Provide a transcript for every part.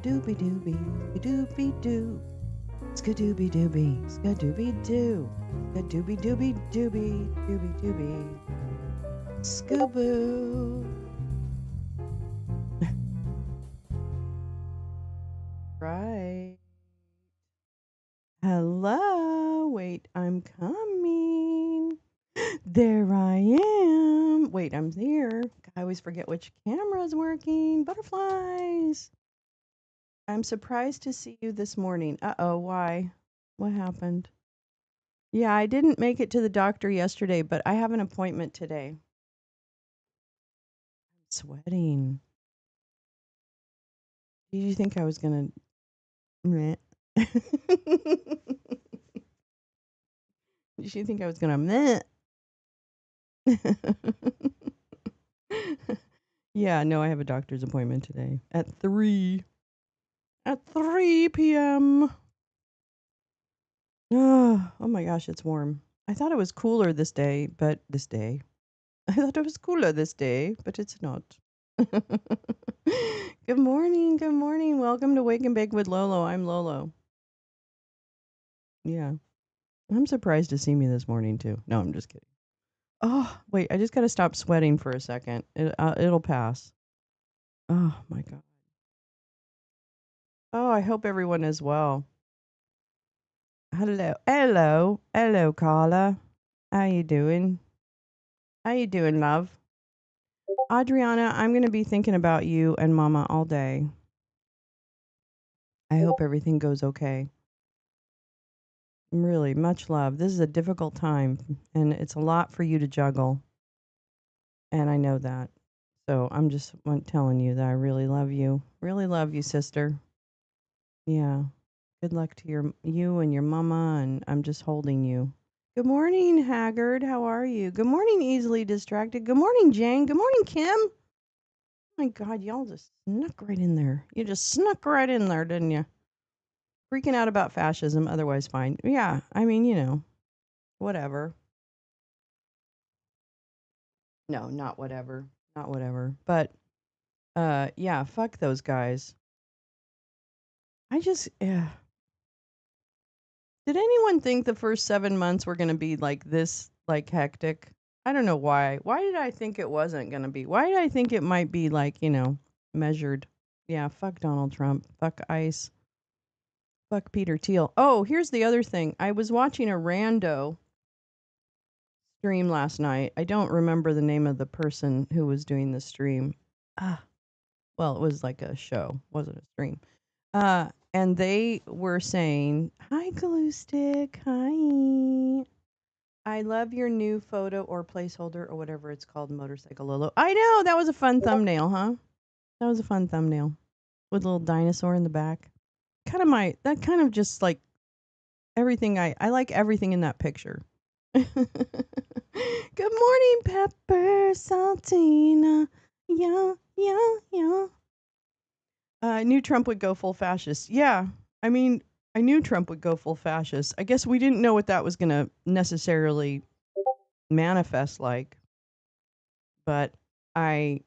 Skadooby dooby, skadooby doo. Skadooby dooby, skadooby doo. Skadooby dooby dooby, dooby dooby. Skaboo. Right. Hello. Wait, I'm coming. There I am. Wait, I'm here. I always forget which camera's working. Butterflies. I'm surprised to see you this morning. Uh-oh, why? What happened? Yeah, I didn't make it to the doctor yesterday, but I have an appointment today. I'm sweating. Did you think I was gonna meh? Did you think I was gonna meh? Yeah, no, I have a doctor's appointment today at 3. At 3 p.m. Oh my gosh, it's warm. I thought it was cooler this day, but this day. I thought it was cooler this day, but it's not. Good morning. Good morning. Welcome to Wake and Bake with Lolo. I'm Lolo. Yeah. I'm surprised to see me this morning, too. No, I'm just kidding. Oh, wait. I just got to stop sweating for a second. It'll pass. Oh, my God. Oh, I hope everyone is well. Hello. Hello. Hello, Carla. How you doing? How you doing, love? Adriana, I'm going to be thinking about you and Mama all day. I hope everything goes okay. Really, much love. This is a difficult time, and it's a lot for you to juggle, and I know that. So I'm just telling you that I really love you. Really love you, sister. Yeah. Good luck to you and your mama, and I'm just holding you. Good morning, Haggard. How are you? Good morning, easily distracted. Good morning, Jane. Good morning, Kim. Oh my God, y'all just snuck right in there. You just snuck right in there, didn't you? Freaking out about fascism, otherwise fine. Yeah, I mean, whatever. No, not whatever. Not whatever. But yeah, fuck those guys. I just yeah. Did anyone think the first 7 months were going to be like this like hectic? I don't know why. Why did I think it wasn't going to be? Why did I think it might be like, measured? Yeah, fuck Donald Trump. Fuck ICE. Fuck Peter Thiel. Oh, here's the other thing. I was watching a rando stream last night. I don't remember the name of the person who was doing the stream. Ah, well, it was like a show, wasn't a stream. And they were saying, "Hi, Glue Stick. Hi. I love your new photo or placeholder or whatever it's called, Motorcycle Lolo." I know that was a fun thumbnail, huh? That was a fun thumbnail with a little dinosaur in the back. That kind of just like everything. I like everything in that picture. Good morning, Pepper Saltina. Yeah, yeah, yeah. I knew Trump would go full fascist. Yeah, I mean, I knew Trump would go full fascist. I guess we didn't know what that was going to necessarily manifest like, but I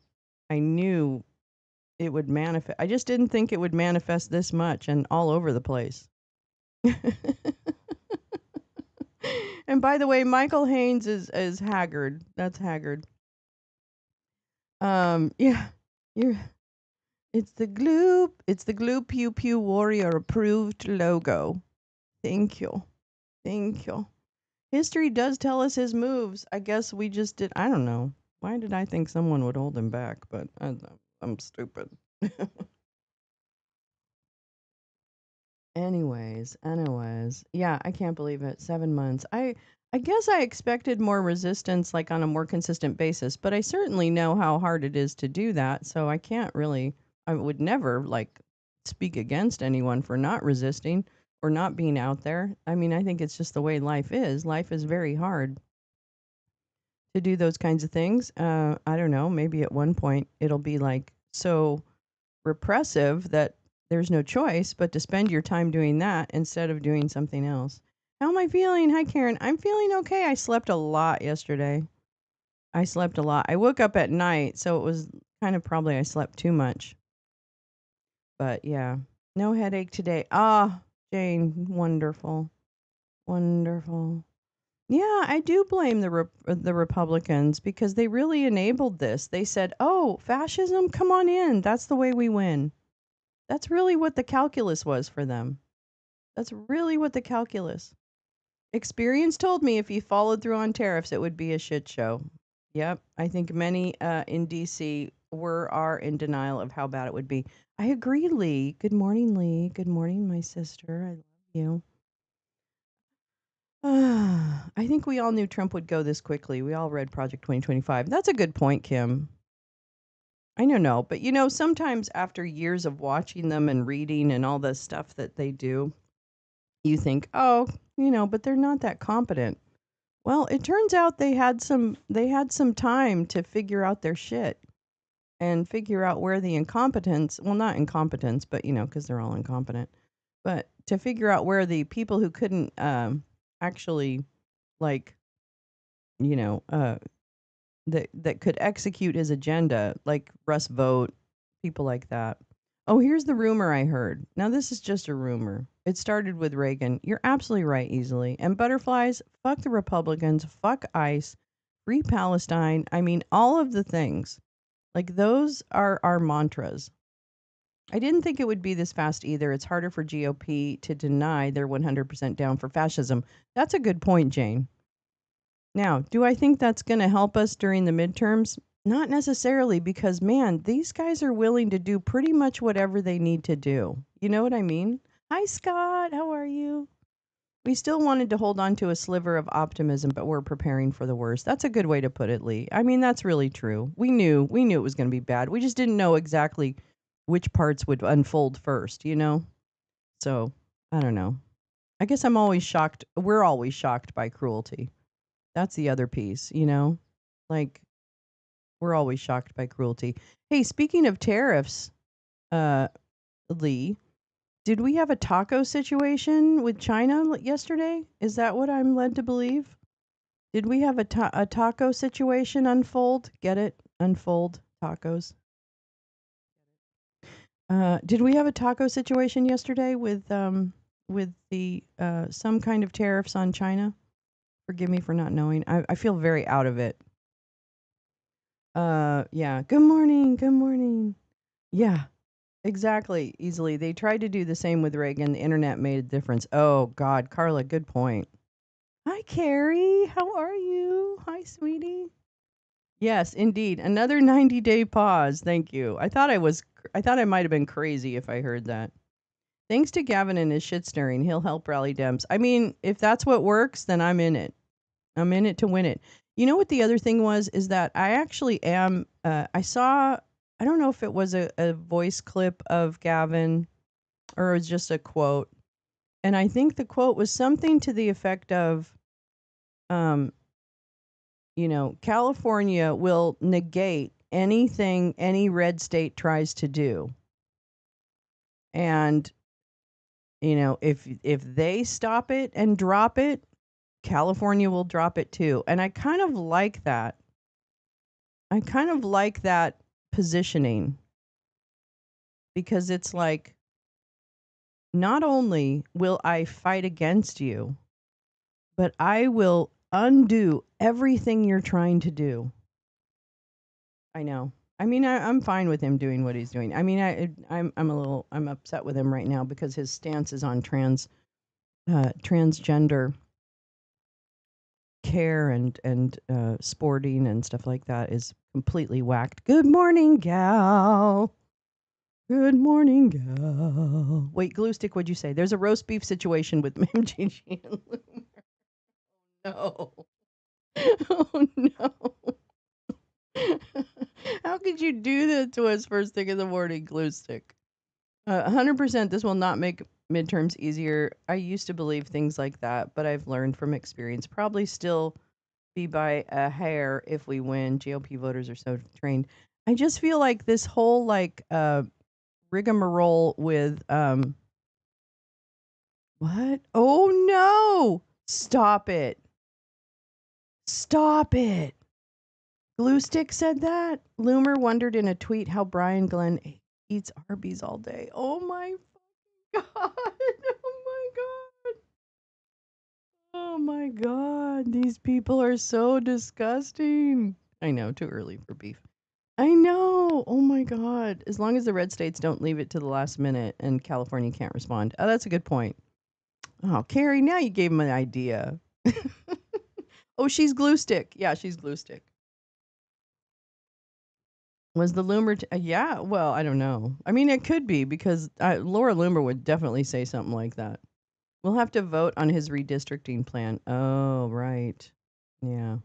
I knew it would manifest. I just didn't think it would manifest this much and all over the place. And by the way, Michael Haynes is Haggard. That's Haggard. Yeah, you're. It's the glue pew pew warrior approved logo. Thank you. Thank you. History does tell us his moves. I guess we just did. I don't know. Why did I think someone would hold him back? But I'm stupid. Anyways, yeah, I can't believe it. 7 months. I guess I expected more resistance, like on a more consistent basis, but I certainly know how hard it is to do that. So I can't really. I would never like speak against anyone for not resisting or not being out there. I mean, I think it's just the way life is. Life is very hard to do those kinds of things. I don't know. Maybe at one point it'll be like so repressive that there's no choice but to spend your time doing that instead of doing something else. How am I feeling? Hi, Karen. I'm feeling okay. I slept a lot yesterday. I slept a lot. I woke up at night, so it was kind of probably I slept too much. But yeah, no headache today. Ah, Jane, wonderful. Wonderful. Yeah, I do blame the Republicans because they really enabled this. They said, "Oh, fascism, come on in. That's the way we win." That's really what the calculus was for them. That's really what the calculus. Experience told me if you followed through on tariffs, it would be a shit show. Yep, I think many in DC are in denial of how bad it would be. I agree, Lee. Good morning, Lee. Good morning, my sister. I love you. I think we all knew Trump would go this quickly. We all read Project 2025. That's a good point, Kim. I don't know, but sometimes after years of watching them and reading and all the stuff that they do, you think, "Oh, but they're not that competent." Well, it turns out they had some time to figure out their shit and figure out where the incompetence, well, not incompetence, but because they're all incompetent, but to figure out where the people who couldn't actually like, you know, uh that could execute his agenda, like Russ Vogt, people like that. Oh, here's the rumor I heard. Now this is just a rumor. It started with Reagan. You're absolutely right, easily. And butterflies, fuck the Republicans, fuck ICE, free Palestine. I mean, all of the things. Like those are our mantras. I didn't think it would be this fast either. It's harder for GOP to deny they're 100% down for fascism. That's a good point, Jane. Now, do I think that's going to help us during the midterms? Not necessarily, because man, these guys are willing to do pretty much whatever they need to do. You know what I mean? Hi, Scott. How are you? We still wanted to hold on to a sliver of optimism, but we're preparing for the worst. That's a good way to put it, Lee. I mean, that's really true. We knew it was going to be bad. We just didn't know exactly which parts would unfold first. So, I don't know. I guess I'm always shocked. We're always shocked by cruelty. That's the other piece. Like, we're always shocked by cruelty. Hey, speaking of tariffs, uh, Lee, did we have a taco situation with China yesterday? Is that what I'm led to believe? Did we have a taco situation unfold? Get it? Unfold tacos. Did we have a taco situation yesterday with the some kind of tariffs on China? Forgive me for not knowing. I feel very out of it. Yeah. Good morning. Good morning. Yeah, exactly. Easily. They tried to do the same with Reagan. The internet made a difference. Oh God, Carla, good point. Hi, Carrie. How are you? Hi, sweetie. Yes, indeed. Another 90-day pause. Thank you. I thought I might have been crazy if I heard that. Thanks to Gavin and his shit stirring, he'll help rally Dems. I mean, if that's what works, then I'm in it. I'm in it to win it. You know what the other thing was is that I actually am. I saw. I don't know if it was a voice clip of Gavin or it was just a quote, and I think the quote was something to the effect of, um, California will negate anything any red state tries to do, and if they stop it and drop it, California will drop it too. And I kind of like that. I kind of like that positioning because it's like, not only will I fight against you, but I will undo everything you're trying to do. I know. I mean, I'm fine with him doing what he's doing. I mean, I'm upset with him right now because his stance is on transgender care and sporting and stuff like that is completely whacked. Good morning, gal. Good morning, gal. Wait, glue stick, what'd you say? There's a roast beef situation with Mim Gigi and Lou. No. Oh no. How could you do that to us first thing in the morning, glue stick? 100% this will not make midterms easier. I used to believe things like that, but I've learned from experience. Probably still be by a hair if we win. GOP voters are so trained. I just feel like this whole rigmarole with what? Oh no! Stop it. Stop it. Glue Stick said that. Loomer wondered in a tweet how Brian Glenn eats Arby's all day. Oh my god. Oh my god. Oh my god. These people are so disgusting. I know, too early for beef. I know. Oh my god. As long as the red states don't leave it to the last minute and California can't respond. Oh, that's a good point. Oh, Carrie, now you gave him an idea. Oh, she's glue stick. Yeah, she's glue stick. Was the Loomer? Yeah. Well, I don't know. I mean, it could be because Laura Loomer would definitely say something like that. We'll have to vote on his redistricting plan. Oh, right. Yeah.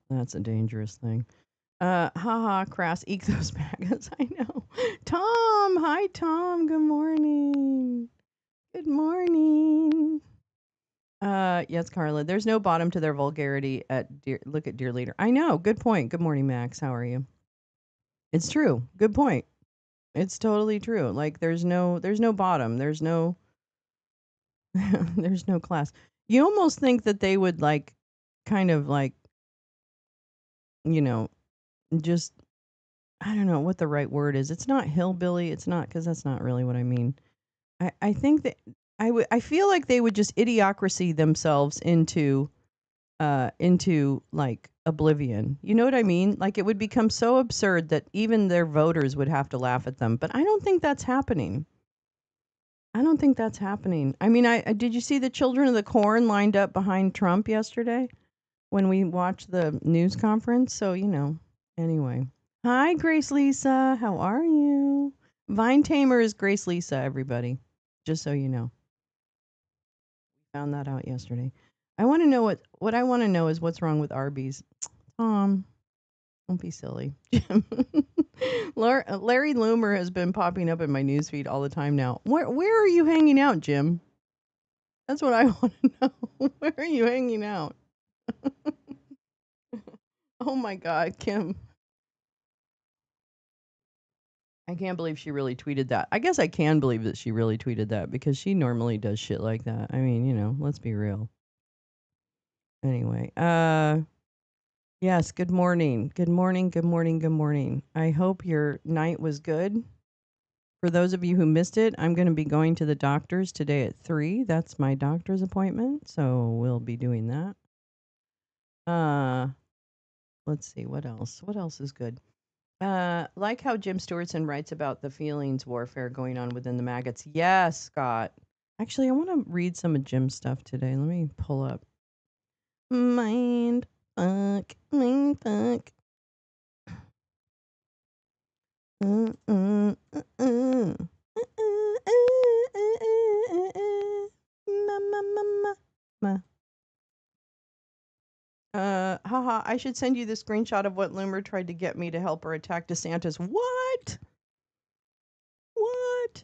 That's a dangerous thing. Haha, crass, eek those maggots. I know. Tom, hi, Tom. Good morning. Good morning. Yes, Carla. There's no bottom to their vulgarity at look at Dear Leader. I know. Good point. Good morning, Max. How are you? It's true. Good point. It's totally true. Like there's no bottom. There's no there's no class. You almost think that they would like kind of like, you know, just I don't know what the right word is. It's not hillbilly. It's not because that's not really what I mean. I think that I feel like they would just idiocracy themselves into like oblivion. You know what I mean? Like it would become so absurd that even their voters would have to laugh at them. But I don't think that's happening. I don't think that's happening. I mean, I did you see the children of the corn lined up behind Trump yesterday when we watched the news conference? So, anyway. Hi, Grace Lisa. How are you? Vine Tamer is Grace Lisa, everybody. Just so you know. Found that out yesterday. I want to know what I want to know is what's wrong with Arby's. Tom, don't be silly. Jim. Larry Loomer has been popping up in my newsfeed all the time now. Where are you hanging out, Jim? That's what I want to know. Where are you hanging out? Oh my God, Kim. I can't believe she really tweeted that. I guess I can believe that she really tweeted that because she normally does shit like that. I mean, let's be real. Anyway, yes, good morning. Good morning, good morning, good morning. I hope your night was good. For those of you who missed it, I'm going to be going to the doctor's today at 3. That's my doctor's appointment, so we'll be doing that. Let's see what else. What else is good? Like how Jim Stewartson writes about the feelings warfare going on within the maggots. Yes, Scott. Actually, I want to read some of Jim's stuff today. Let me pull up. Mind fuck, mind fuck. Uh, uh, uh, uh. Ma, ma, ma, ma, ma. Haha, I should send you the screenshot of what Loomer tried to get me to help her attack DeSantis. What? What?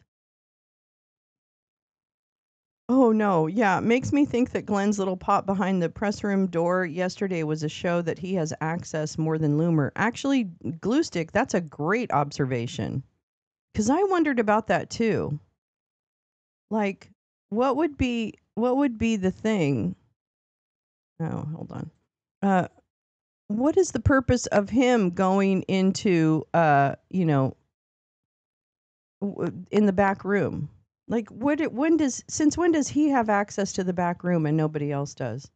Oh no, yeah, makes me think that Glenn's little pop behind the press room door yesterday was a show that he has access more than Loomer. Actually, Glue Stick, that's a great observation. Cuz I wondered about that too. Like what would be the thing? Oh, hold on. Uh what is the purpose of him going into in the back room? Like when does he have access to the back room and nobody else does?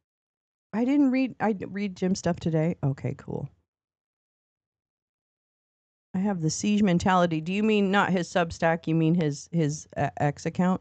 I read Jim's stuff today. Okay, cool. I have the siege mentality. Do you mean not his Substack? You mean his X account?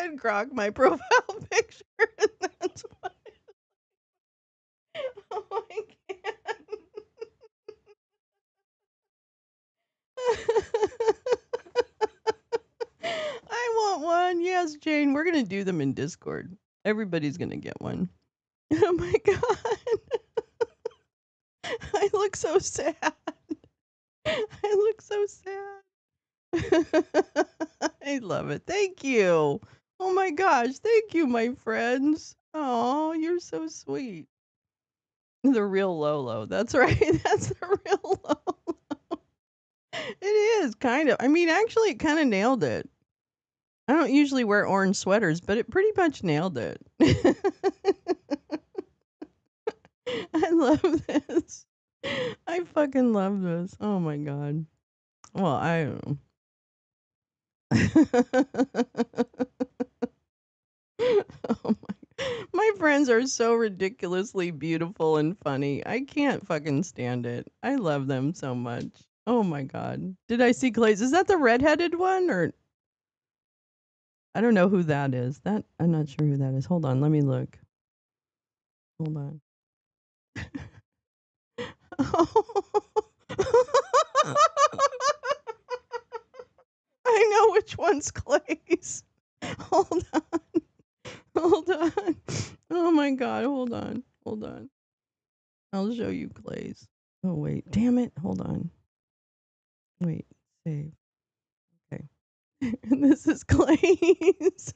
Ben Croc my profile picture, and that's why. Oh my god. I want one. Yes, Jane. We're gonna do them in Discord. Everybody's gonna get one. Oh my god. I look so sad. I look so sad. I love it. Thank you. Oh my gosh. Thank you, my friends. Oh, you're so sweet. The real Lolo. That's right. That's the real Lolo. It is kind of. I mean, actually, it kind of nailed it. I don't usually wear orange sweaters, but it pretty much nailed it. I love this. I fucking love this. Oh my god. Well, I don't know. Oh my friends are so ridiculously beautiful and funny. I can't fucking stand it. I love them so much. Oh my god. Did I see Clay's? Is that the redheaded one or I don't know who that is. That I'm not sure who that is. Hold on, let me look. Hold on. I know which one's Clay's. Hold on. Hold on. Oh my god, hold on. Hold on. I'll show you Clay's. Oh wait, damn it. Hold on. Wait, save. Okay. This is Clay's.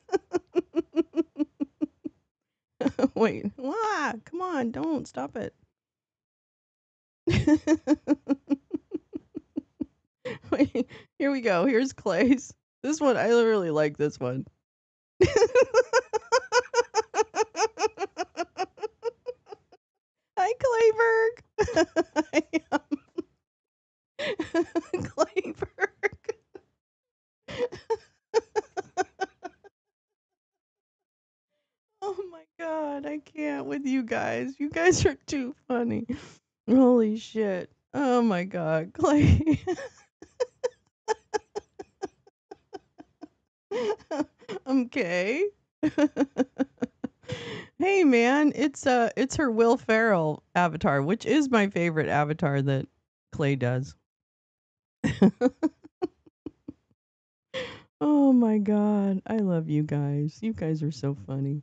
Wait. Come on, don't stop it. Wait, here we go. Here's Clay's. This one, I really like this one. Hi, Clayberg. I am Clayberg. Oh my god, I can't with you guys. You guys are too funny. Holy shit. Oh my god, Clay. Okay. Hey man, it's her Will Ferrell avatar, which is my favorite avatar that Clay does. Oh my god, I love you guys. You guys are so funny.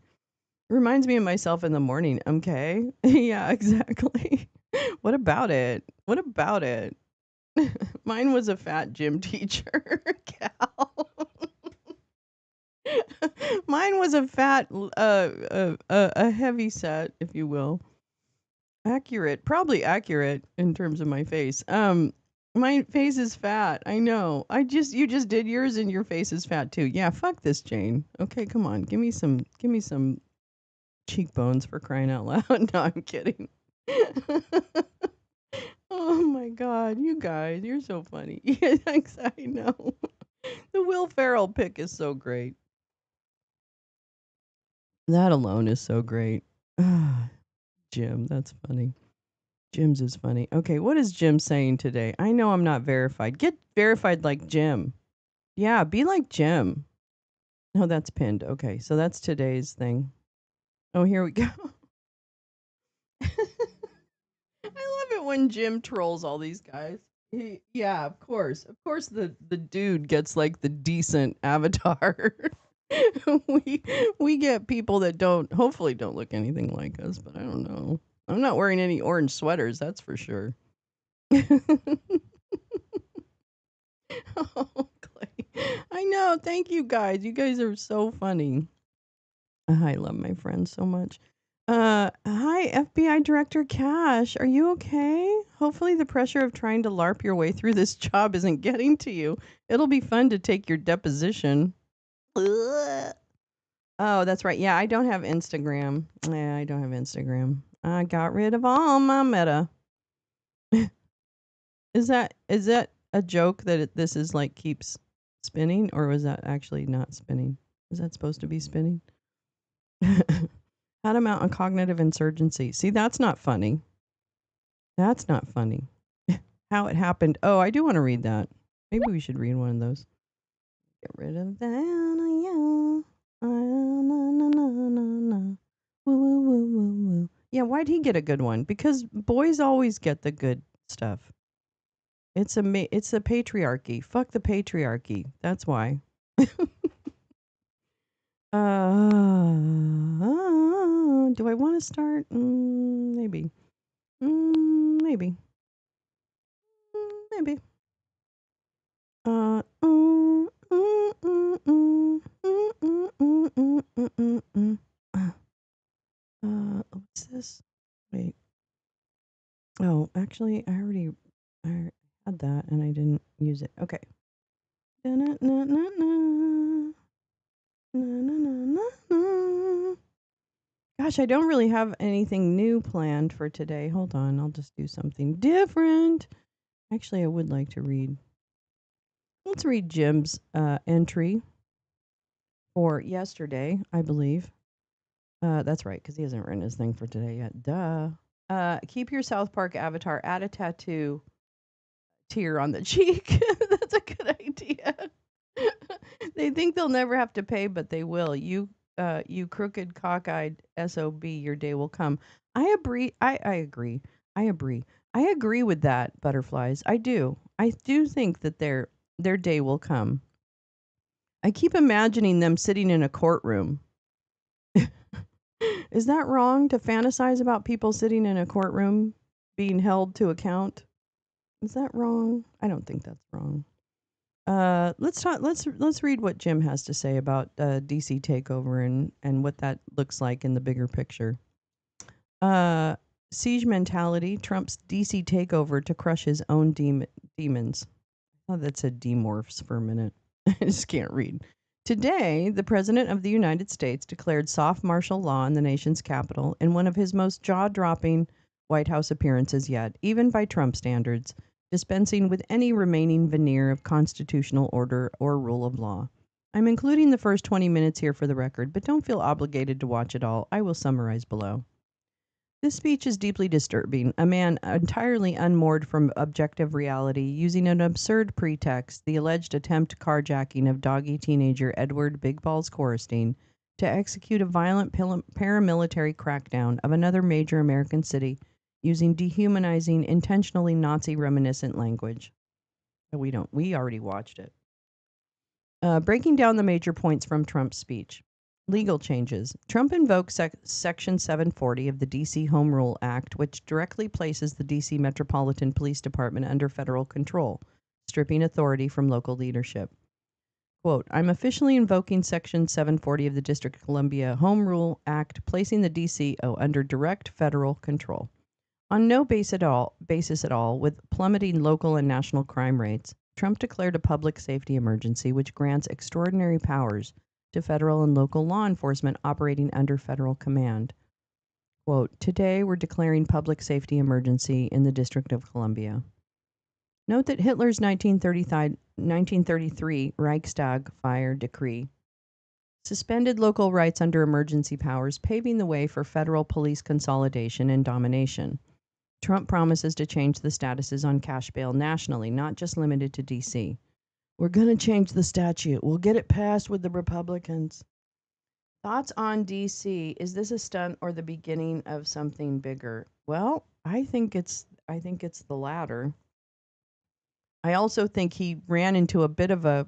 Reminds me of myself in the morning. Okay. Yeah, exactly. What about it? What about it? Mine was a fat gym teacher, Cal. Mine was a fat, a heavy set, if you will. Accurate, probably accurate in terms of my face. My face is fat. I know. You just did yours, and your face is fat too. Yeah, fuck this, Jane. Okay, come on, give me some cheekbones for crying out loud. No, I'm kidding. Oh my god, you guys, you're so funny. Yeah, thanks. I know. The Will Ferrell pick is so great. That alone is so great. Ah, Jim, that's funny. Jim's is funny. Okay, what is Jim saying today? I know I'm not verified. Get verified like Jim. Yeah, be like Jim. No, that's pinned. Okay, so that's today's thing. Oh, here we go. I love it when Jim trolls all these guys. Yeah, of course. Of course the dude gets like the decent avatar. we we get people that don't hopefully don't look anything like us, but I don't know. I'm not wearing any orange sweaters, that's for sure. Oh, Clay. I know. Thank you guys. You guys are so funny. I love my friends so much. Hi, FBI Director Cash. Are you okay? Hopefully, the pressure of trying to LARP your way through this job isn't getting to you. It'll be fun to take your deposition. Ugh. Oh, that's right. Yeah, I don't have Instagram. Yeah, I don't have Instagram. I got rid of all my meta. Is that a joke that this is like keeps spinning, or was that actually not spinning? Was that supposed to be spinning? How to mount a cognitive insurgency. See, that's not funny. That's not funny. How it happened. Oh, I do want to read that. Maybe we should read one of those. Get rid of that. Yeah. Yeah, why'd he get a good one? Because boys always get the good stuff. It's a patriarchy. Fuck the patriarchy. That's why. Do I want to start? Maybe. Maybe. Maybe. What's this? Wait. Oh, actually, I had that and I didn't use it. Okay. Da-na-na-na-na. Na-na-na-na-na. Gosh, I don't really have anything new planned for today. Hold on, I'll just do something different. Actually, I would like to read. Let's read Jim's entry for yesterday, I believe. That's right, because he hasn't written his thing for today yet. Duh. Keep your South Park avatar. Add a tattoo tear on the cheek. That's a good idea. They think they'll never have to pay, but they will. You crooked, cockeyed SOB, your day will come. I agree. I agree. I agree. I agree with that, butterflies. I do. I do think that their day will come. I keep imagining them sitting in a courtroom. Is that wrong to fantasize about people sitting in a courtroom being held to account? Is that wrong? I don't think that's wrong. Let's talk. Let's read what Jim has to say about DC takeover and what that looks like in the bigger picture. Uh, Siege mentality. Trump's DC takeover to crush his own demons. Oh, that said demorphs for a minute. I just can't read. Today, the President of the United States declared soft martial law in the nation's capital in one of his most jaw dropping White House appearances yet, even by Trump standards, dispensing with any remaining veneer of constitutional order or rule of law. I'm including the first 20 minutes here for the record, but don't feel obligated to watch it all. I will summarize below. This speech is deeply disturbing. A man entirely unmoored from objective reality, using an absurd pretext, the alleged attempt carjacking of doggy teenager Edward Big Balls Corstein, to execute a violent paramilitary crackdown of another major American city using dehumanizing, intentionally Nazi reminiscent language. We already watched it. Breaking down the major points from Trump's speech. Legal changes. Trump invokes Section 740 of the D.C. Home Rule Act, which directly places the D.C. Metropolitan Police Department under federal control, stripping authority from local leadership. Quote, I'm officially invoking Section 740 of the District of Columbia Home Rule Act, placing the DCO under direct federal control. On no basis at all, with plummeting local and national crime rates, Trump declared a public safety emergency which grants extraordinary powers to federal and local law enforcement operating under federal command. Quote, today we're declaring public safety emergency in the District of Columbia. Note that Hitler's 1933 Reichstag fire decree suspended local rights under emergency powers, paving the way for federal police consolidation and domination. Trump promises to change the statuses on cash bail nationally, not just limited to D.C. We're going to change the statute. We'll get it passed with the Republicans. Thoughts on D.C.? Is this a stunt or the beginning of something bigger? Well, I think it's the latter. I also think he ran into a bit of a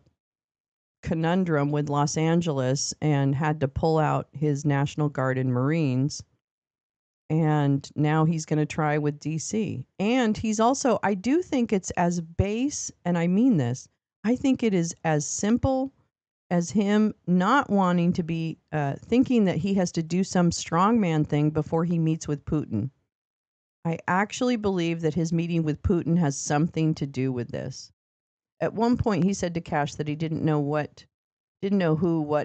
conundrum with Los Angeles and had to pull out his National Guard and Marines, and now he's going to try with DC. And he's also, I do think it's as base, and I mean this, I think it is as simple as him not wanting to be thinking that he has to do some strongman thing before he meets with Putin. I actually believe that his meeting with Putin has something to do with this. At one point he said to Cash that he didn't know what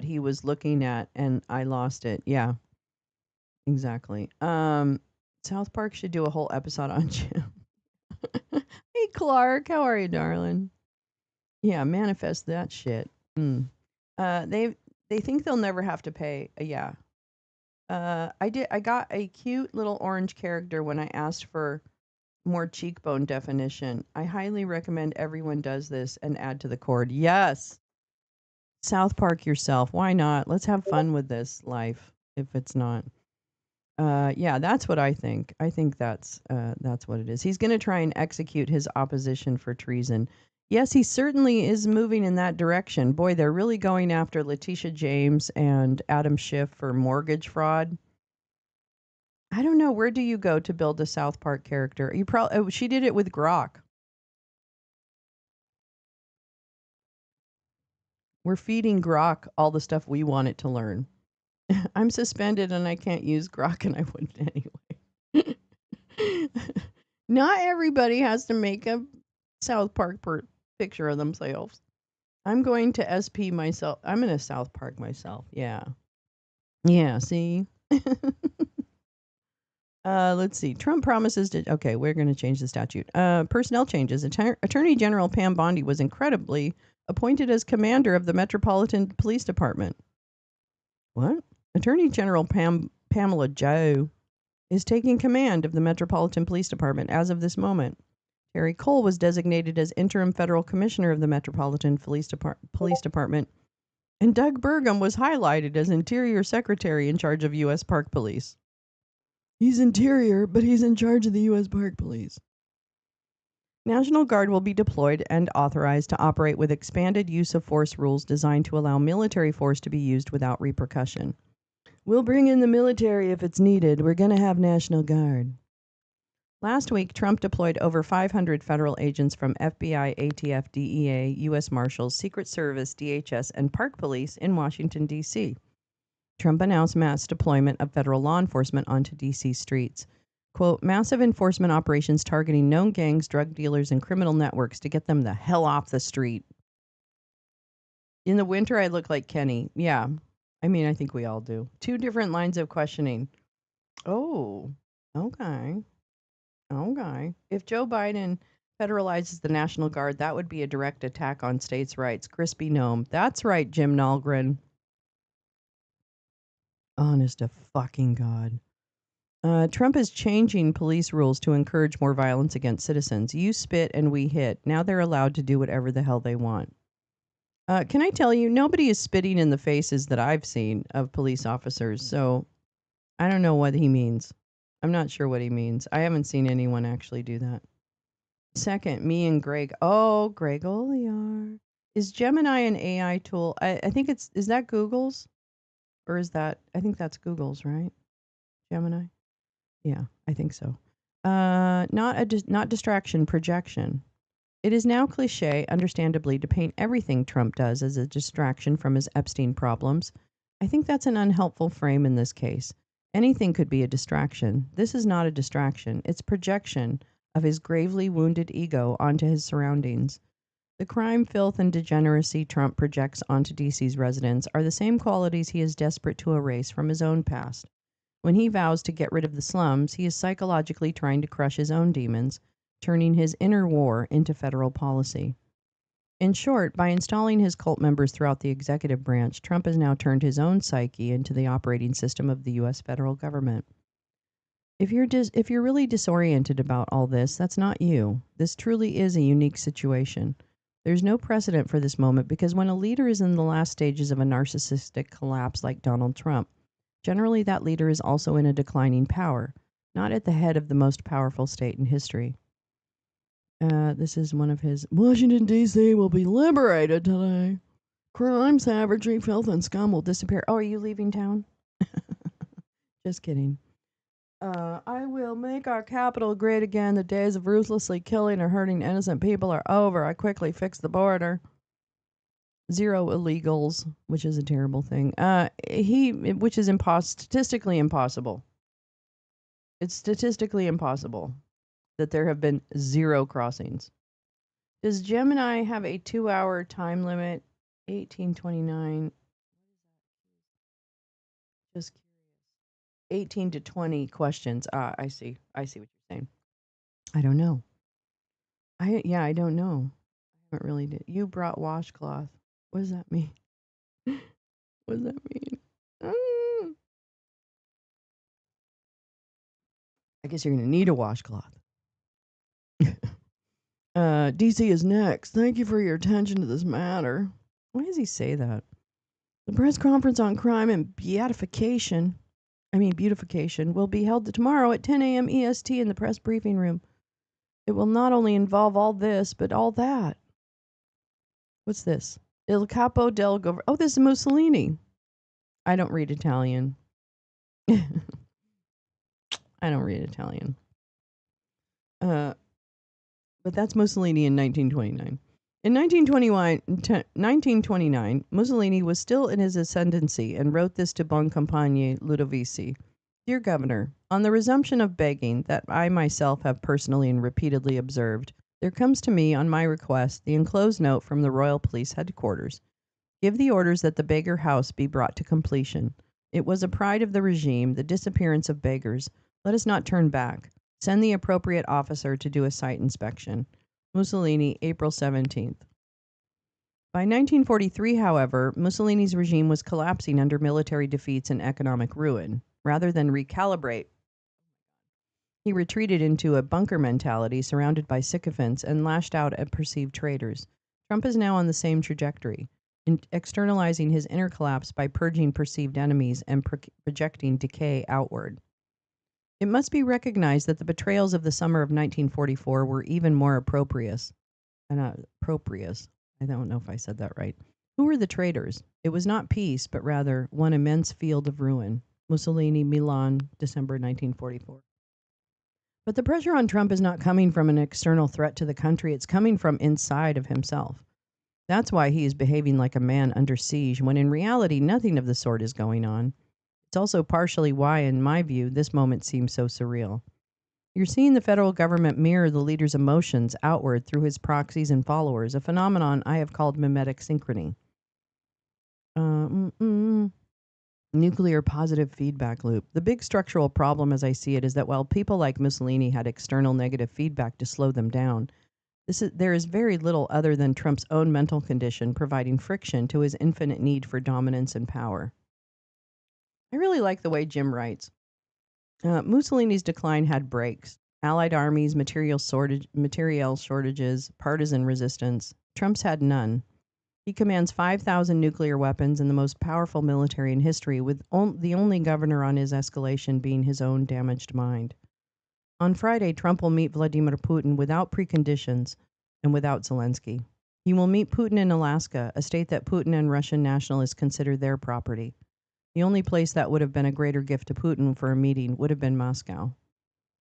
he was looking at, and I lost it. Yeah. Exactly. South Park should do a whole episode on Jim. Hey, Clark, how are you, darling? Yeah, manifest that shit. Mm. They think they'll never have to pay. Yeah. I got a cute little orange character when I asked for more cheekbone definition. I highly recommend everyone does this and add to the cord. Yes. South Park yourself. Why not? Let's have fun with this life if it's not. Yeah, that's what I think. I think that's what it is. He's going to try and execute his opposition for treason. Yes, he certainly is moving in that direction. Boy, they're really going after Letitia James and Adam Schiff for mortgage fraud. I don't know. Where do you go to build a South Park character? You probably she did it with Grok. We're feeding Grok all the stuff we want it to learn. I'm suspended and I can't use Grok, and I wouldn't anyway. Not everybody has to make a South Park picture of themselves. I'm going to SP myself. I'm in a South Park myself. Yeah. Yeah. See? Let's see. Trump promises to. Okay, we're going to change the statute. Personnel changes. Attorney General Pam Bondi was incredibly appointed as commander of the Metropolitan Police Department. What? Attorney General Pamela Joe is taking command of the Metropolitan Police Department as of this moment. Terry Cole was designated as interim federal commissioner of the Metropolitan Police Department, and Doug Burgum was highlighted as Interior Secretary in charge of U.S. Park Police. He's Interior, but he's in charge of the U.S. Park Police. National Guard will be deployed and authorized to operate with expanded use of force rules designed to allow military force to be used without repercussion. We'll bring in the military if it's needed. We're going to have National Guard. Last week, Trump deployed over 500 federal agents from FBI, ATF, DEA, U.S. Marshals, Secret Service, DHS, and Park Police in Washington, D.C. Trump announced mass deployment of federal law enforcement onto D.C. streets. Quote, massive enforcement operations targeting known gangs, drug dealers, and criminal networks to get them the hell off the street. In the winter, I look like Kenny. Yeah. I mean, I think we all do. Two different lines of questioning. Oh, okay. Okay. If Joe Biden federalizes the National Guard, that would be a direct attack on states' rights. Crispy gnome. That's right, Jim Nalgren. Honest to fucking God. Trump is changing police rules to encourage more violence against citizens. You spit and we hit. Now they're allowed to do whatever the hell they want. Can I tell you, nobody is spitting in the faces that I've seen of police officers. So I don't know what he means. I'm not sure what he means. I haven't seen anyone actually do that. Second, me and Greg. Oh, Greg Olear. Is Gemini an AI tool? I think is that Google's? Or is that, I think that's Google's, right? Gemini? Yeah, I think so. Not distraction, projection. It is now cliche, understandably, to paint everything Trump does as a distraction from his Epstein problems. I think that's an unhelpful frame in this case. Anything could be a distraction. This is not a distraction. It's projection of his gravely wounded ego onto his surroundings. The crime, filth, and degeneracy Trump projects onto DC's residents are the same qualities he is desperate to erase from his own past. When he vows to get rid of the slums, he is psychologically trying to crush his own demons, turning his inner war into federal policy. In short, by installing his cult members throughout the executive branch, Trump has now turned his own psyche into the operating system of the U.S. federal government. If you're really disoriented about all this, that's not you. This truly is a unique situation. There's no precedent for this moment because when a leader is in the last stages of a narcissistic collapse like Donald Trump, generally that leader is also in a declining power, not at the head of the most powerful state in history. This is one of his. Washington, D.C. will be liberated today. Crime, savagery, filth, and scum will disappear. Oh, are you leaving town? Just kidding. I will make our capital great again. The days of ruthlessly killing or hurting innocent people are over. I quickly fixed the border. Zero illegals, which is a terrible thing. Which is statistically impossible. It's statistically impossible that there have been zero crossings. Does Gemini have a 2-hour time limit? 1829. Just curious. 18 to 20 questions. I see. I see what you're saying. I don't know. I don't know. I haven't really did. You brought washcloth. What does that mean? What does that mean? I guess you're gonna need a washcloth. DC is next. Thank you for your attention to this matter. Why does he say that? The press conference on crime and beatification. beautification, will be held tomorrow at 10 a.m. EST in the press briefing room. It will not only involve all this, but all that. What's this? Il Capo del Governo. Oh, this is Mussolini. I don't read Italian. I don't read Italian. But that's Mussolini in 1929. In 1929, Mussolini was still in his ascendancy and wrote this to Boncompagni Ludovici. Dear Governor, on the resumption of begging that I myself have personally and repeatedly observed, there comes to me, on my request, the enclosed note from the Royal Police Headquarters. Give the orders that the beggar house be brought to completion. It was a pride of the regime, the disappearance of beggars. Let us not turn back. Send the appropriate officer to do a site inspection. Mussolini, April 17th. By 1943, however, Mussolini's regime was collapsing under military defeats and economic ruin. Rather than recalibrate, he retreated into a bunker mentality surrounded by sycophants and lashed out at perceived traitors. Trump is now on the same trajectory, externalizing his inner collapse by purging perceived enemies and projecting decay outward. It must be recognized that the betrayals of the summer of 1944 were even more opprobrious. Approprious. I don't know if I said that right. Who were the traitors? It was not peace, but rather one immense field of ruin. Mussolini, Milan, December 1944. But the pressure on Trump is not coming from an external threat to the country, it's coming from inside of himself. That's why he is behaving like a man under siege, when in reality nothing of the sort is going on. It's also partially why, in my view, this moment seems so surreal. You're seeing the federal government mirror the leader's emotions outward through his proxies and followers, a phenomenon I have called mimetic synchrony. Nuclear positive feedback loop. The big structural problem, as I see it, is that while people like Mussolini had external negative feedback to slow them down, there is very little other than Trump's own mental condition providing friction to his infinite need for dominance and power. I really like the way Jim writes. Mussolini's decline had breaks: Allied armies, material shortages, partisan resistance. Trump's had none. He commands 5,000 nuclear weapons and the most powerful military in history, with the only governor on his escalation being his own damaged mind. On Friday, Trump will meet Vladimir Putin without preconditions and without Zelensky. He will meet Putin in Alaska, a state that Putin and Russian nationalists consider their property. The only place that would have been a greater gift to Putin for a meeting would have been Moscow.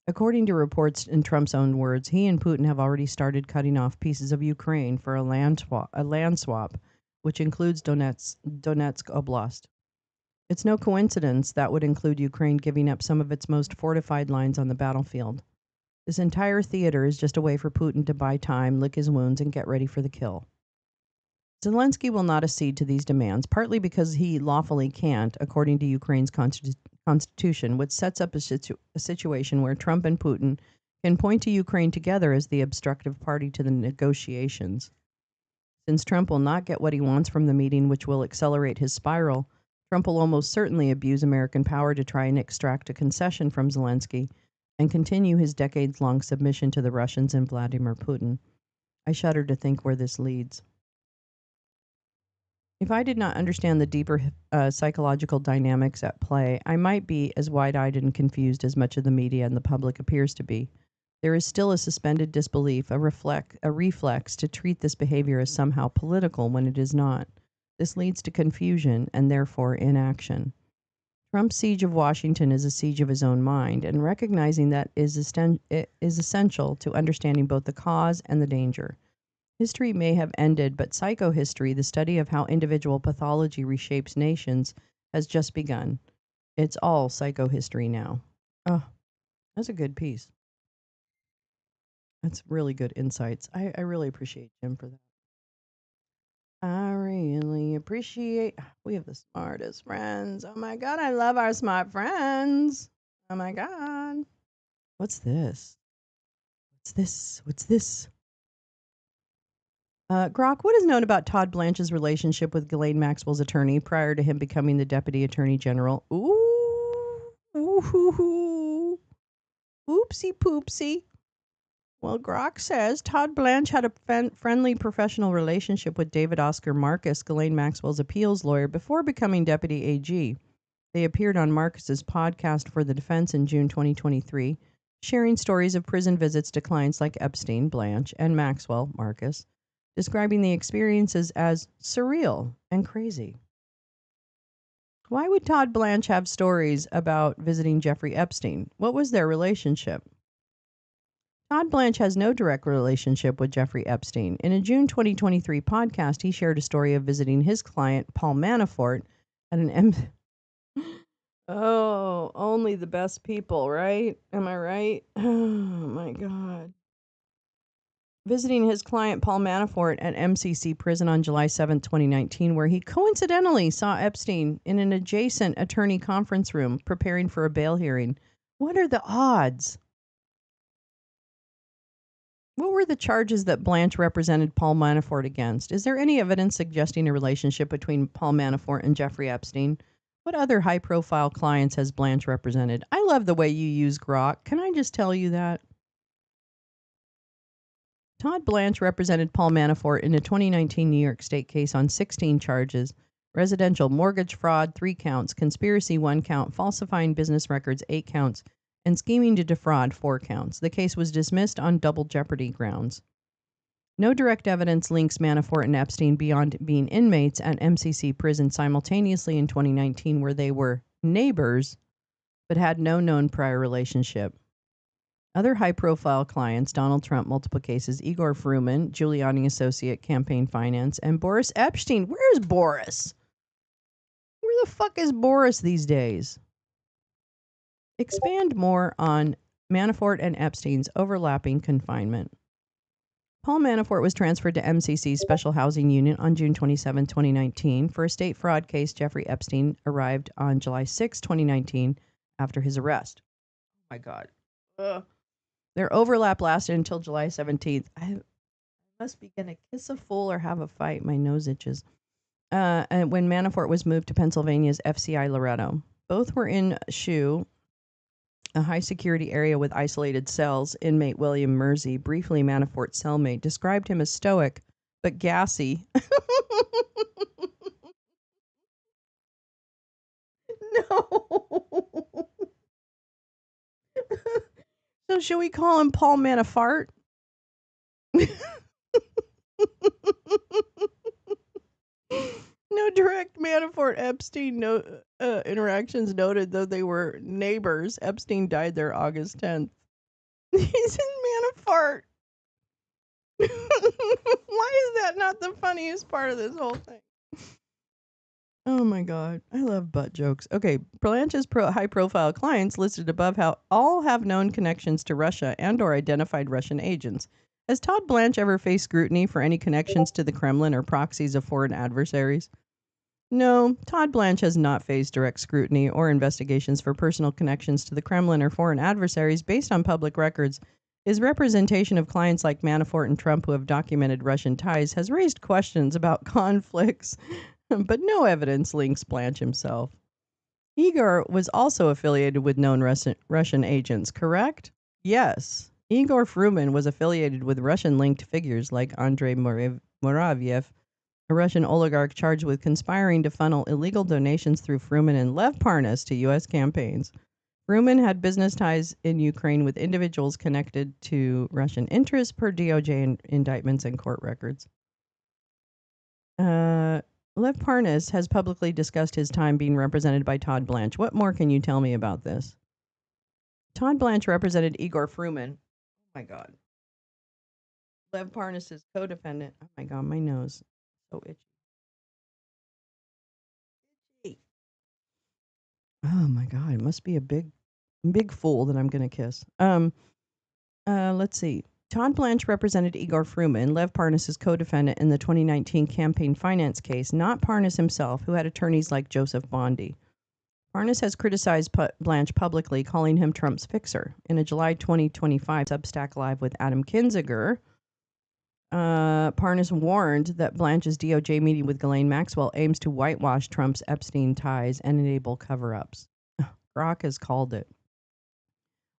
According to reports, in Trump's own words, he and Putin have already started cutting off pieces of Ukraine for a land swap, which includes Donetsk Oblast. It's no coincidence that would include Ukraine giving up some of its most fortified lines on the battlefield. This entire theater is just a way for Putin to buy time, lick his wounds, and get ready for the kill. Zelensky will not accede to these demands, partly because he lawfully can't, according to Ukraine's constitution, which sets up a situation where Trump and Putin can point to Ukraine together as the obstructive party to the negotiations. Since Trump will not get what he wants from the meeting, which will accelerate his spiral, Trump will almost certainly abuse American power to try and extract a concession from Zelensky and continue his decades-long submission to the Russians and Vladimir Putin. I shudder to think where this leads. If I did not understand the deeper psychological dynamics at play, I might be as wide-eyed and confused as much of the media and the public appears to be. There is still a suspended disbelief, a reflex to treat this behavior as somehow political when it is not. This leads to confusion and therefore inaction. Trump's siege of Washington is a siege of his own mind, and recognizing that is essential to understanding both the cause and the danger. History may have ended, but psychohistory, the study of how individual pathology reshapes nations, has just begun. It's all psychohistory now. Oh, that's a good piece. That's really good insights. I really appreciate Jim for that. I really appreciate. We have the smartest friends. Oh my God, I love our smart friends. Oh my God. What's this? What's this? What's this? Grok, what is known about Todd Blanche's relationship with Ghislaine Maxwell's attorney prior to him becoming the Deputy Attorney General? Ooh, oopsie poopsie. Well, Grok says Todd Blanche had a friendly professional relationship with David Oscar Marcus, Ghislaine Maxwell's appeals lawyer, before becoming Deputy AG. They appeared on Marcus's podcast for the defense in June 2023, sharing stories of prison visits to clients like Epstein, Blanche, and Maxwell, Marcus, describing the experiences as surreal and crazy. Why would Todd Blanche have stories about visiting Jeffrey Epstein? What was their relationship? Todd Blanche has no direct relationship with Jeffrey Epstein. In a June 2023 podcast, he shared a story of visiting his client, Paul Manafort, at an Oh, only the best people, right? Am I right? Oh my God. Visiting his client, Paul Manafort, at MCC prison on July 7, 2019, where he coincidentally saw Epstein in an adjacent attorney conference room preparing for a bail hearing. What are the odds? What were the charges that Blanche represented Paul Manafort against? Is there any evidence suggesting a relationship between Paul Manafort and Jeffrey Epstein? What other high profile clients has Blanche represented? I love the way you use Grok. Can I just tell you that? Todd Blanche represented Paul Manafort in a 2019 New York State case on 16 charges: residential mortgage fraud, 3 counts, conspiracy, 1 count, falsifying business records, 8 counts, and scheming to defraud, 4 counts. The case was dismissed on double jeopardy grounds. No direct evidence links Manafort and Epstein beyond being inmates at MCC prison simultaneously in 2019, where they were neighbors but had no known prior relationship. Other high-profile clients: Donald Trump, multiple cases; Igor Fruman, Giuliani associate, campaign finance; and Boris Epstein. Where's Boris? Where the fuck is Boris these days? Expand more on Manafort and Epstein's overlapping confinement. Paul Manafort was transferred to MCC's Special Housing Unit on June 27, 2019. For a state fraud case, Jeffrey Epstein arrived on July 6, 2019, after his arrest. Oh my God. Ugh. Their overlap lasted until July 17th. I must be going to kiss a fool or have a fight. My nose itches. And when Manafort was moved to Pennsylvania's FCI Loretto. Both were in Shoe, a high security area with isolated cells. Inmate William Mersey, briefly Manafort's cellmate, described him as stoic but gassy. No. So should we call him Paul Manafort? No direct Manafort Epstein interactions noted, though they were neighbors. Epstein died there August 10th. He's in Manafort. Why is that not the funniest part of this whole thing? Oh my God. I love butt jokes. Okay. Blanche's high-profile clients listed above all have known connections to Russia and or identified Russian agents. Has Todd Blanche ever faced scrutiny for any connections to the Kremlin or proxies of foreign adversaries? No, Todd Blanche has not faced direct scrutiny or investigations for personal connections to the Kremlin or foreign adversaries based on public records. His representation of clients like Manafort and Trump who have documented Russian ties has raised questions about conflicts, but no evidence links Blanche himself. Igor was also affiliated with known Russian agents, correct? Yes. Igor Fruman was affiliated with Russian-linked figures like Andrei Muravyev, a Russian oligarch charged with conspiring to funnel illegal donations through Fruman and Lev Parnas to U.S. campaigns. Fruman had business ties in Ukraine with individuals connected to Russian interests per DOJ indictments and court records. Lev Parnas has publicly discussed his time being represented by Todd Blanche. What more can you tell me about this? Todd Blanche represented Igor Fruman. Oh my God. Lev Parnas' co-defendant. Oh my God, my nose. So itchy. Oh my God, it must be a big fool that I'm gonna kiss. Let's see. Todd Blanche represented Igor Fruman, Lev Parnas' co-defendant in the 2019 campaign finance case, not Parnas himself, who had attorneys like Joseph Bondi. Parnas has criticized Blanche publicly, calling him Trump's fixer. In a July 2025 Substack Live with Adam Kinzinger, Parnas warned that Blanche's DOJ meeting with Ghislaine Maxwell aims to whitewash Trump's Epstein ties and enable cover-ups. Grok has called it.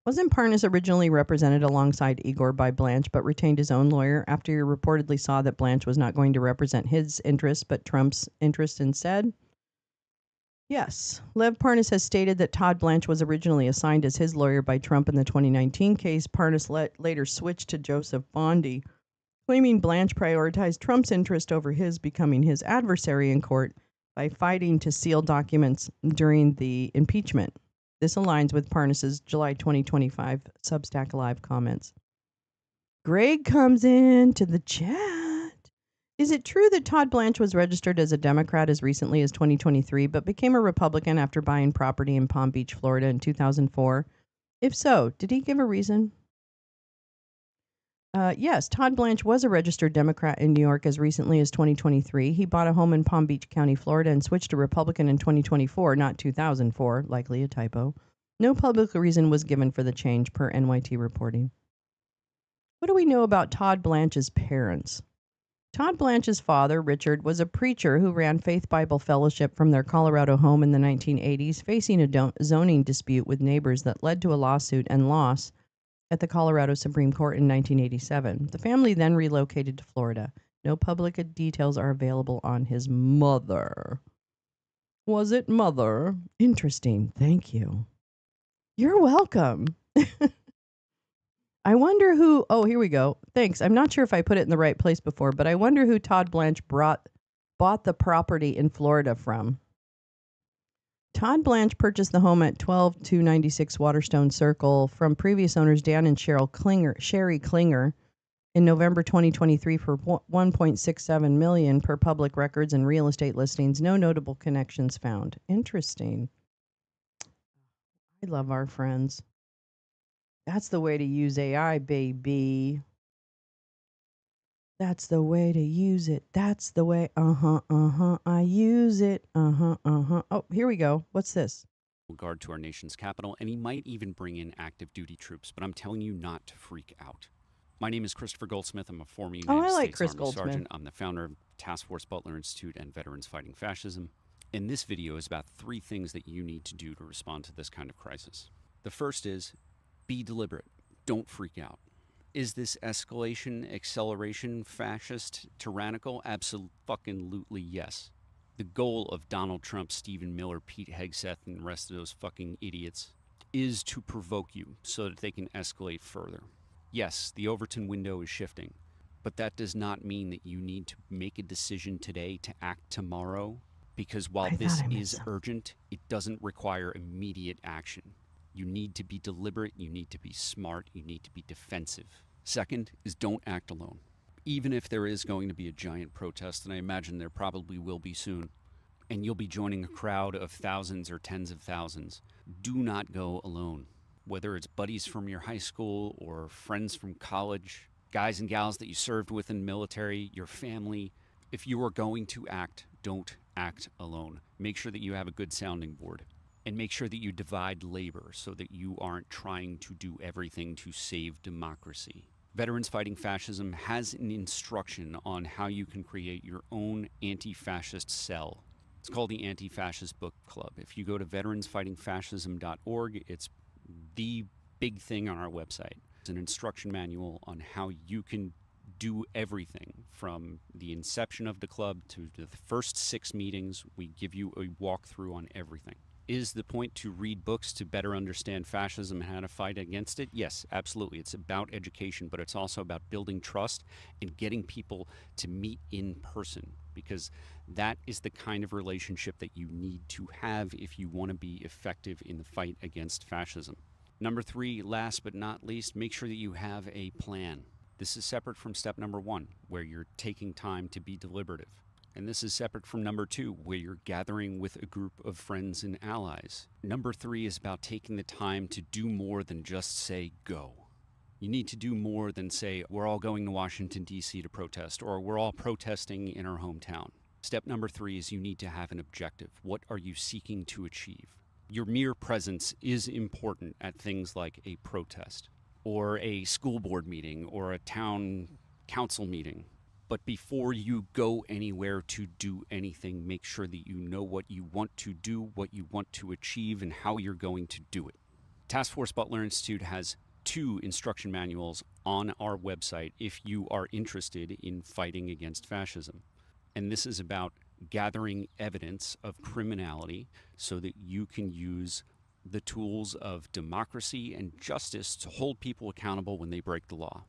Wasn't Parnas originally represented alongside Igor by Blanche but retained his own lawyer after he reportedly saw that Blanche was not going to represent his interests but Trump's interests instead? Yes. Lev Parnas has stated that Todd Blanche was originally assigned as his lawyer by Trump in the 2019 case. Parnas later switched to Joseph Bondi, claiming Blanche prioritized Trump's interest over his, becoming his adversary in court by fighting to seal documents during the impeachment. This aligns with Parnas's July 2025 Substack Live comments. Greg comes in to the chat. Is it true that Todd Blanche was registered as a Democrat as recently as 2023, but became a Republican after buying property in Palm Beach, Florida in 2004? If so, did he give a reason? Yes, Todd Blanche was a registered Democrat in New York as recently as 2023. He bought a home in Palm Beach County, Florida, and switched to Republican in 2024, not 2004, likely a typo. No public reason was given for the change, per NYT reporting. What do we know about Todd Blanche's parents? Todd Blanche's father, Richard, was a preacher who ran Faith Bible Fellowship from their Colorado home in the 1980s, facing a zoning dispute with neighbors that led to a lawsuit and loss at the Colorado Supreme Court in 1987. The family then relocated to Florida. No public details are available on his mother. Was it mother? Interesting. Thank you. You're welcome. I wonder who. Oh, here we go. Thanks. I'm not sure if I put it in the right place before, but I wonder who Todd Blanche bought the property in Florida from. Todd Blanche purchased the home at 12296 Waterstone Circle from previous owners Dan and Sherry Klinger in November 2023 for $1.67 million per public records and real estate listings. No notable connections found. Interesting. I love our friends. That's the way to use AI, baby. That's the way to use it. That's the way. I use it. Oh, here we go. What's this? Guard to our nation's capital, and he might even bring in active duty troops, but I'm telling you not to freak out. My name is Christopher Goldsmith. I'm a former United States Army Sergeant. I'm the founder of Task Force Butler Institute and Veterans Fighting Fascism. And this video is about 3 things that you need to do to respond to this kind of crisis. The first is be deliberate. Don't freak out. Is this escalation, acceleration, fascist, tyrannical? Absolutely yes. The goal of Donald Trump, Stephen Miller, Pete Hegseth, and the rest of those fucking idiots is to provoke you so that they can escalate further. Yes, the Overton window is shifting, but that does not mean that you need to make a decision today to act tomorrow, because while this is urgent, it doesn't require immediate action. You need to be deliberate, you need to be smart, you need to be defensive. Second is don't act alone. Even if there is going to be a giant protest, and I imagine there probably will be soon, and you'll be joining a crowd of thousands or tens of thousands, do not go alone. Whether it's buddies from your high school or friends from college, guys and gals that you served with in the military, your family, if you are going to act, don't act alone. Make sure that you have a good sounding board, and make sure that you divide labor so that you aren't trying to do everything to save democracy. Veterans Fighting Fascism has an instruction on how you can create your own anti-fascist cell. It's called the Anti-Fascist Book Club. If you go to veteransfightingfascism.org, it's the big thing on our website. It's an instruction manual on how you can do everything from the inception of the club to the first 6 meetings. We give you a walkthrough on everything. Is the point to read books to better understand fascism and how to fight against it? Yes, absolutely. It's about education, but it's also about building trust and getting people to meet in person, because that is the kind of relationship that you need to have if you want to be effective in the fight against fascism. Number 3, last but not least, make sure that you have a plan. This is separate from step number 1, where you're taking time to be deliberative. And this is separate from number 2, where you're gathering with a group of friends and allies. Number 3 is about taking the time to do more than just say go. You need to do more than say, we're all going to Washington, D.C. to protest, or we're all protesting in our hometown. Step number 3 is you need to have an objective. What are you seeking to achieve? Your mere presence is important at things like a protest, or a school board meeting, or a town council meeting. But before you go anywhere to do anything, make sure that you know what you want to do, what you want to achieve, and how you're going to do it. Task Force Butler Institute has 2 instruction manuals on our website if you are interested in fighting against fascism. And this is about gathering evidence of criminality so that you can use the tools of democracy and justice to hold people accountable when they break the law.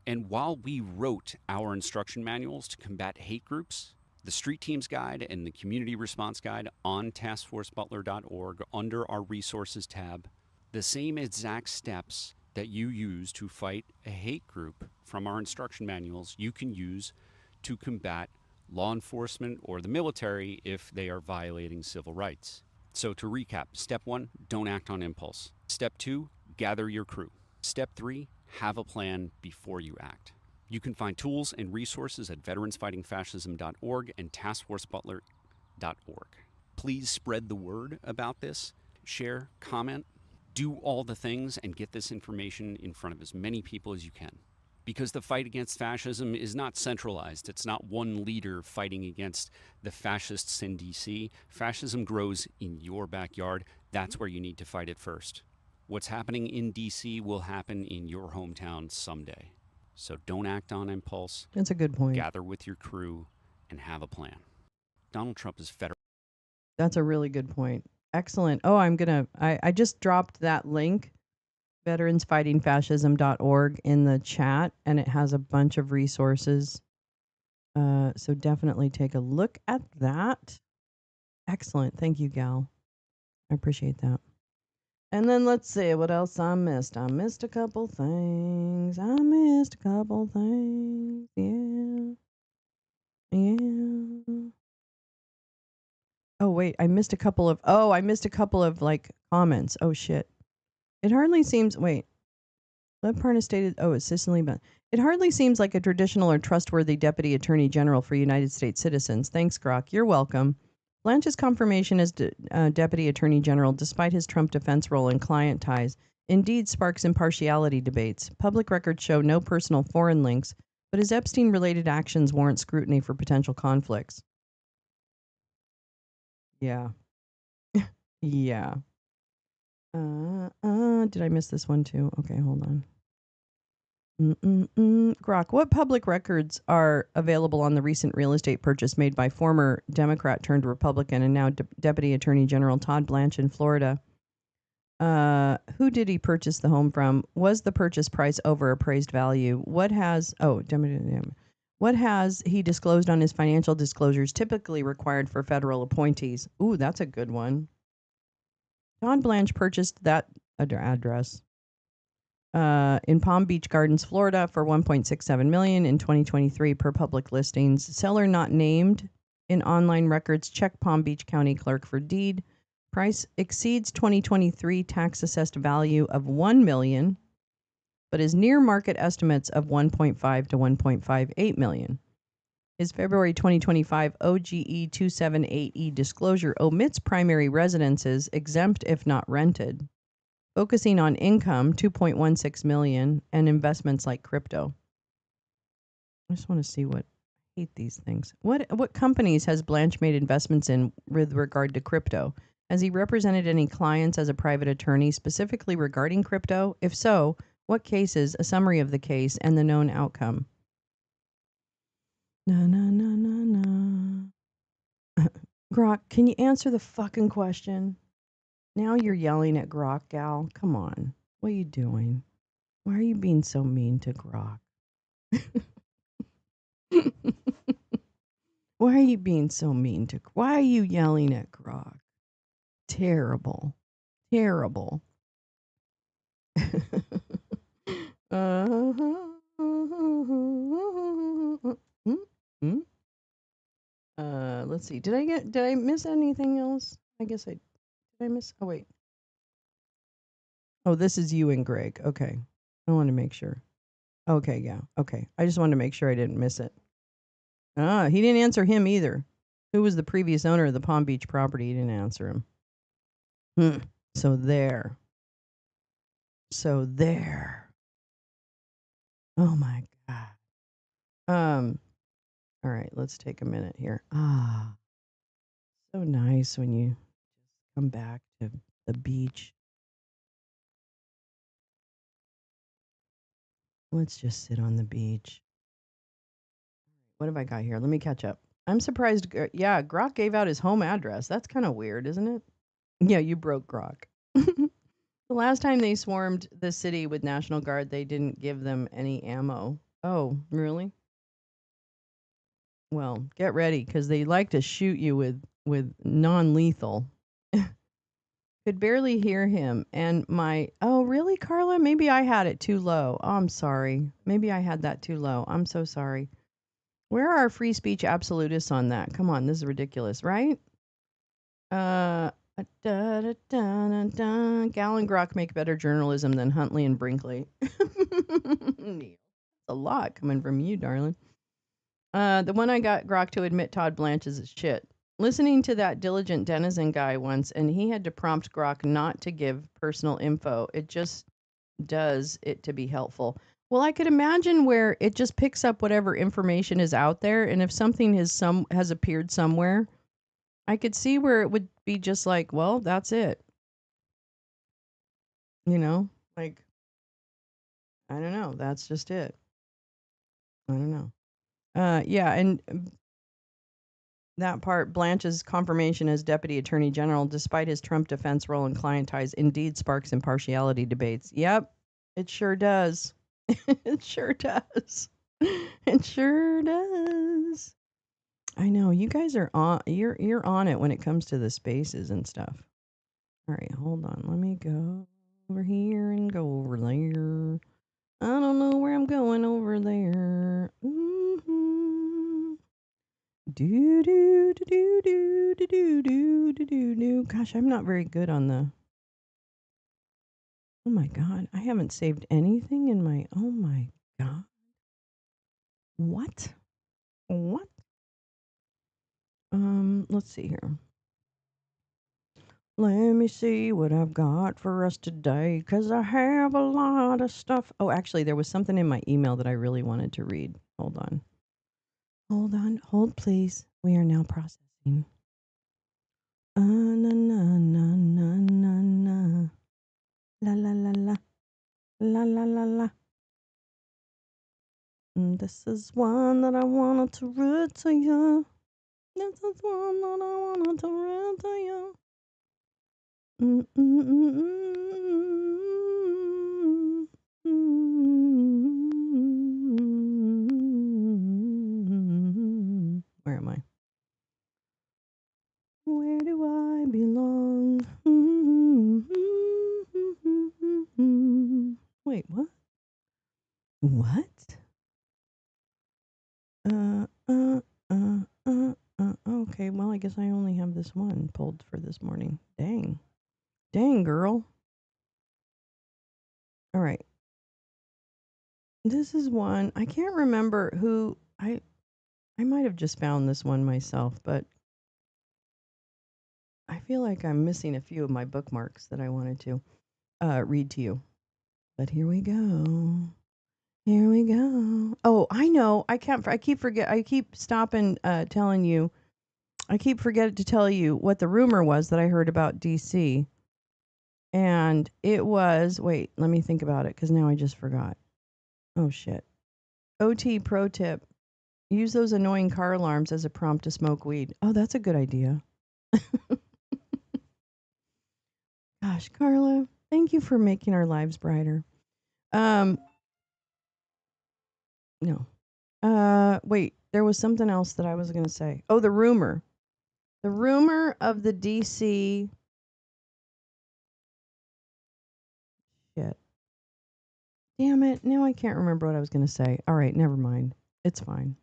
And while we wrote our instruction manuals to combat hate groups, the Street Teams Guide and the Community Response Guide on taskforcebutler.org under our Resources tab, the same exact steps that you use to fight a hate group from our instruction manuals, you can use to combat law enforcement or the military if they are violating civil rights. So to recap, step 1, don't act on impulse. Step 2, gather your crew. Step 3, have a plan before you act. You can find tools and resources at veteransfightingfascism.org and taskforcebutler.org. Please spread the word about this. Share, comment, do all the things and get this information in front of as many people as you can. Because the fight against fascism is not centralized. It's not one leader fighting against the fascists in DC. Fascism grows in your backyard. That's where you need to fight it first. What's happening in DC will happen in your hometown someday. So don't act on impulse. That's a good point. Gather with your crew and have a plan. Donald Trump is federal. That's a really good point. Excellent. Oh, I just dropped that link, veteransfightingfascism.org, in the chat, and it has a bunch of resources. So definitely take a look at that. Excellent. Thank you, Gal. I appreciate that. And then let's see what else I missed. I missed a couple things. Yeah. Yeah. Oh wait, I missed a couple of like comments. Oh shit. It hardly seems wait. That part is stated it's Cicely, but it hardly seems like a traditional or trustworthy deputy attorney general for United States citizens. Thanks, Grok. You're welcome. Blanche's confirmation as deputy attorney general, despite his Trump defense role and client ties, indeed sparks impartiality debates. Public records show no personal foreign links, but his Epstein-related actions warrant scrutiny for potential conflicts. Yeah. Yeah. Did I miss this one too? Okay, hold on. Grok, what public records are available on the recent real estate purchase made by former Democrat turned Republican and now Deputy Attorney General Todd Blanche in Florida? Who did he purchase the home from? Was the purchase price over appraised value? What has he disclosed on his financial disclosures typically required for federal appointees? Ooh, that's a good one. Todd Blanche purchased that address in Palm Beach Gardens, Florida, for $1.67 million in 2023 per public listings. Seller not named in online records. Check Palm Beach County Clerk for deed. Price exceeds 2023 tax assessed value of $1 million, but is near market estimates of 1.5 to 1.58 million. His February 2025 OGE 278E disclosure omits primary residences, exempt if not rented, focusing on income, 2.16 million, and investments like crypto. I just want to see what I hate these things. What companies has Blanche made investments in with regard to crypto? Has he represented any clients as a private attorney specifically regarding crypto? If so, what cases, a summary of the case, and the known outcome? No, no, no, no, no. Grok, can you answer the fucking question? Now you're yelling at Grok, gal. Come on. What are you doing? Why are you being so mean to Grok? Why are you being so mean to Why are you yelling at Grok? Terrible. Terrible. Let's see. Did I miss anything else? Did I miss Oh wait. Oh, this is you and Greg. Okay. I want to make sure. Okay, yeah. Okay. I just wanted to make sure I didn't miss it. He didn't answer him either. Who was the previous owner of the Palm Beach property? He didn't answer him. So there. So there. Oh my God. All right, let's take a minute here. So nice when you come back to the beach. Let's just sit on the beach. What have I got here? Let me catch up. I'm surprised. Yeah, Grok gave out his home address. That's kind of weird, isn't it? Yeah, you broke Grok. The last time they swarmed the city with National Guard, they didn't give them any ammo. Oh, really? Well, get ready because they like to shoot you with non-lethal. Could barely hear him, and my oh really, Carla? Maybe I had it too low. Oh, I'm sorry. Maybe I had that too low. I'm so sorry. Where are our free speech absolutists on that? Come on, this is ridiculous, right? Gallon Grok make better journalism than Huntley and Brinkley. Neil, a lot coming from you, darling. The one I got Grok to admit Todd Blanche is shit. Listening to that diligent denizen guy once, and he had to prompt Grok not to give personal info. It just does it to be helpful. Well, I could imagine where it just picks up whatever information is out there, and if something has appeared somewhere, I could see where it would be just like, well, that's it. You know, like I don't know, that's just it. I don't know. Yeah, and that part, Blanche's confirmation as Deputy Attorney General, despite his Trump defense role and client ties, indeed sparks impartiality debates. Yep, it sure does. It sure does. It sure does. I know you guys are on. You're on it when it comes to the spaces and stuff. All right, hold on. Let me go over here and go over there. I don't know where I'm going over there. Do do do do do do do do do do do. Gosh, I'm not very good on the. Oh my god, I haven't saved anything in my. Oh my god. What? What? Let's see here. Let me see what I've got for us today, because I have a lot of stuff. Oh, actually, there was something in my email that I really wanted to read. Hold on. Hold on. Hold, please. We are now processing. Na na na na na na. La la la la. La la la la. This is one that I wanted to read to you. This is one that I wanted to read to you. Mm, mm, mm, mm, mm. Where am I? Where do I belong? Wait, what? What? Uh, uh, okay, well, I guess I only have this one pulled for this morning. Dang. Dang, girl. All right. This is one. I can't remember who I might have just found this one myself, but I feel like I'm missing a few of my bookmarks that I wanted to read to you. But here we go. Here we go. Oh, I know. I can't. I keep forget. I keep stopping telling you. I keep forgetting to tell you what the rumor was that I heard about DC, and it was. Wait, let me think about it because now I just forgot. Oh shit. OT pro tip: use those annoying car alarms as a prompt to smoke weed. Oh, that's a good idea. Gosh, Carla, thank you for making our lives brighter. Um, no. Wait, there was something else that I was going to say. Oh, the rumor. The rumor of the DC shit. Damn it. Now I can't remember what I was going to say. All right, never mind. It's fine.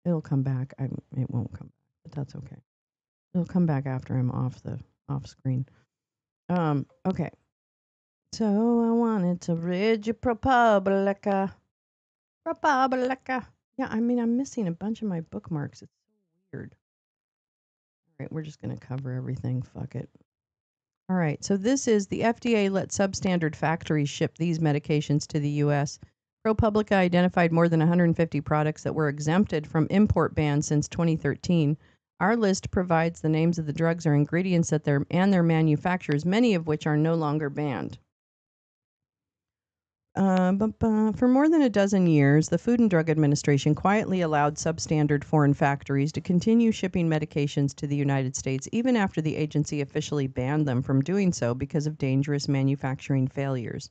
It'll come back. It won't come back, but that's okay. It'll come back after I'm off screen. Okay. So I wanted to read you ProPublica. ProPublica. Yeah, I mean, I'm missing a bunch of my bookmarks. It's so weird. All right, we're just going to cover everything. Fuck it. All right, so this is the FDA let substandard factories ship these medications to the U.S. ProPublica identified more than 150 products that were exempted from import bans since 2013. Our list provides the names of the drugs or ingredients that their manufacturers, many of which are no longer banned. For more than a dozen years, the Food and Drug Administration quietly allowed substandard foreign factories to continue shipping medications to the United States even after the agency officially banned them from doing so because of dangerous manufacturing failures.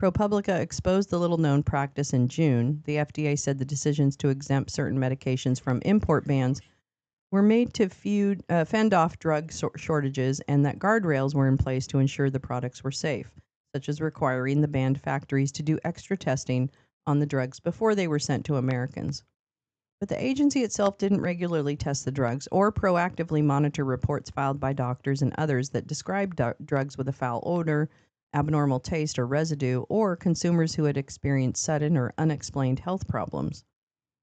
ProPublica exposed the little known practice in June. The FDA said the decisions to exempt certain medications from import bans were made to fend off drug shortages and that guardrails were in place to ensure the products were safe, such as requiring the banned factories to do extra testing on the drugs before they were sent to Americans. But the agency itself didn't regularly test the drugs or proactively monitor reports filed by doctors and others that described drugs with a foul odor, abnormal taste or residue, or consumers who had experienced sudden or unexplained health problems.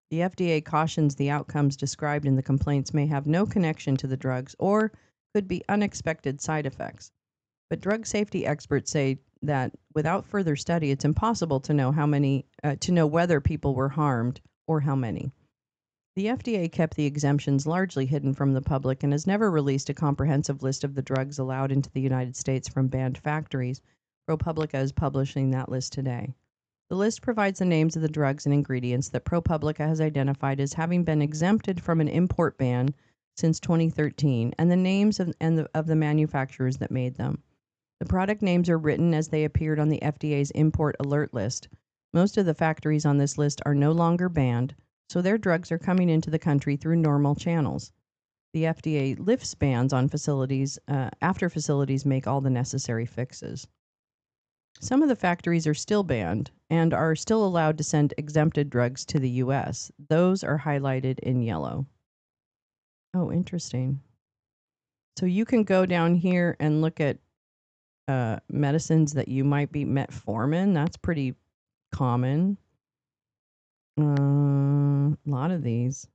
The FDA cautions the outcomes described in the complaints may have no connection to the drugs or could be unexpected side effects. But drug safety experts say that without further study, it's impossible to know to know whether people were harmed or how many. The FDA kept the exemptions largely hidden from the public and has never released a comprehensive list of the drugs allowed into the United States from banned factories. ProPublica is publishing that list today. The list provides the names of the drugs and ingredients that ProPublica has identified as having been exempted from an import ban since 2013 and the names of the manufacturers that made them. The product names are written as they appeared on the FDA's import alert list. Most of the factories on this list are no longer banned, so their drugs are coming into the country through normal channels. The FDA lifts bans on facilities after facilities make all the necessary fixes. Some of the factories are still banned and are still allowed to send exempted drugs to the U.S. Those are highlighted in yellow. Oh, interesting. So you can go down here and look at medicines that you might be metformin. That's pretty common. A lot of these.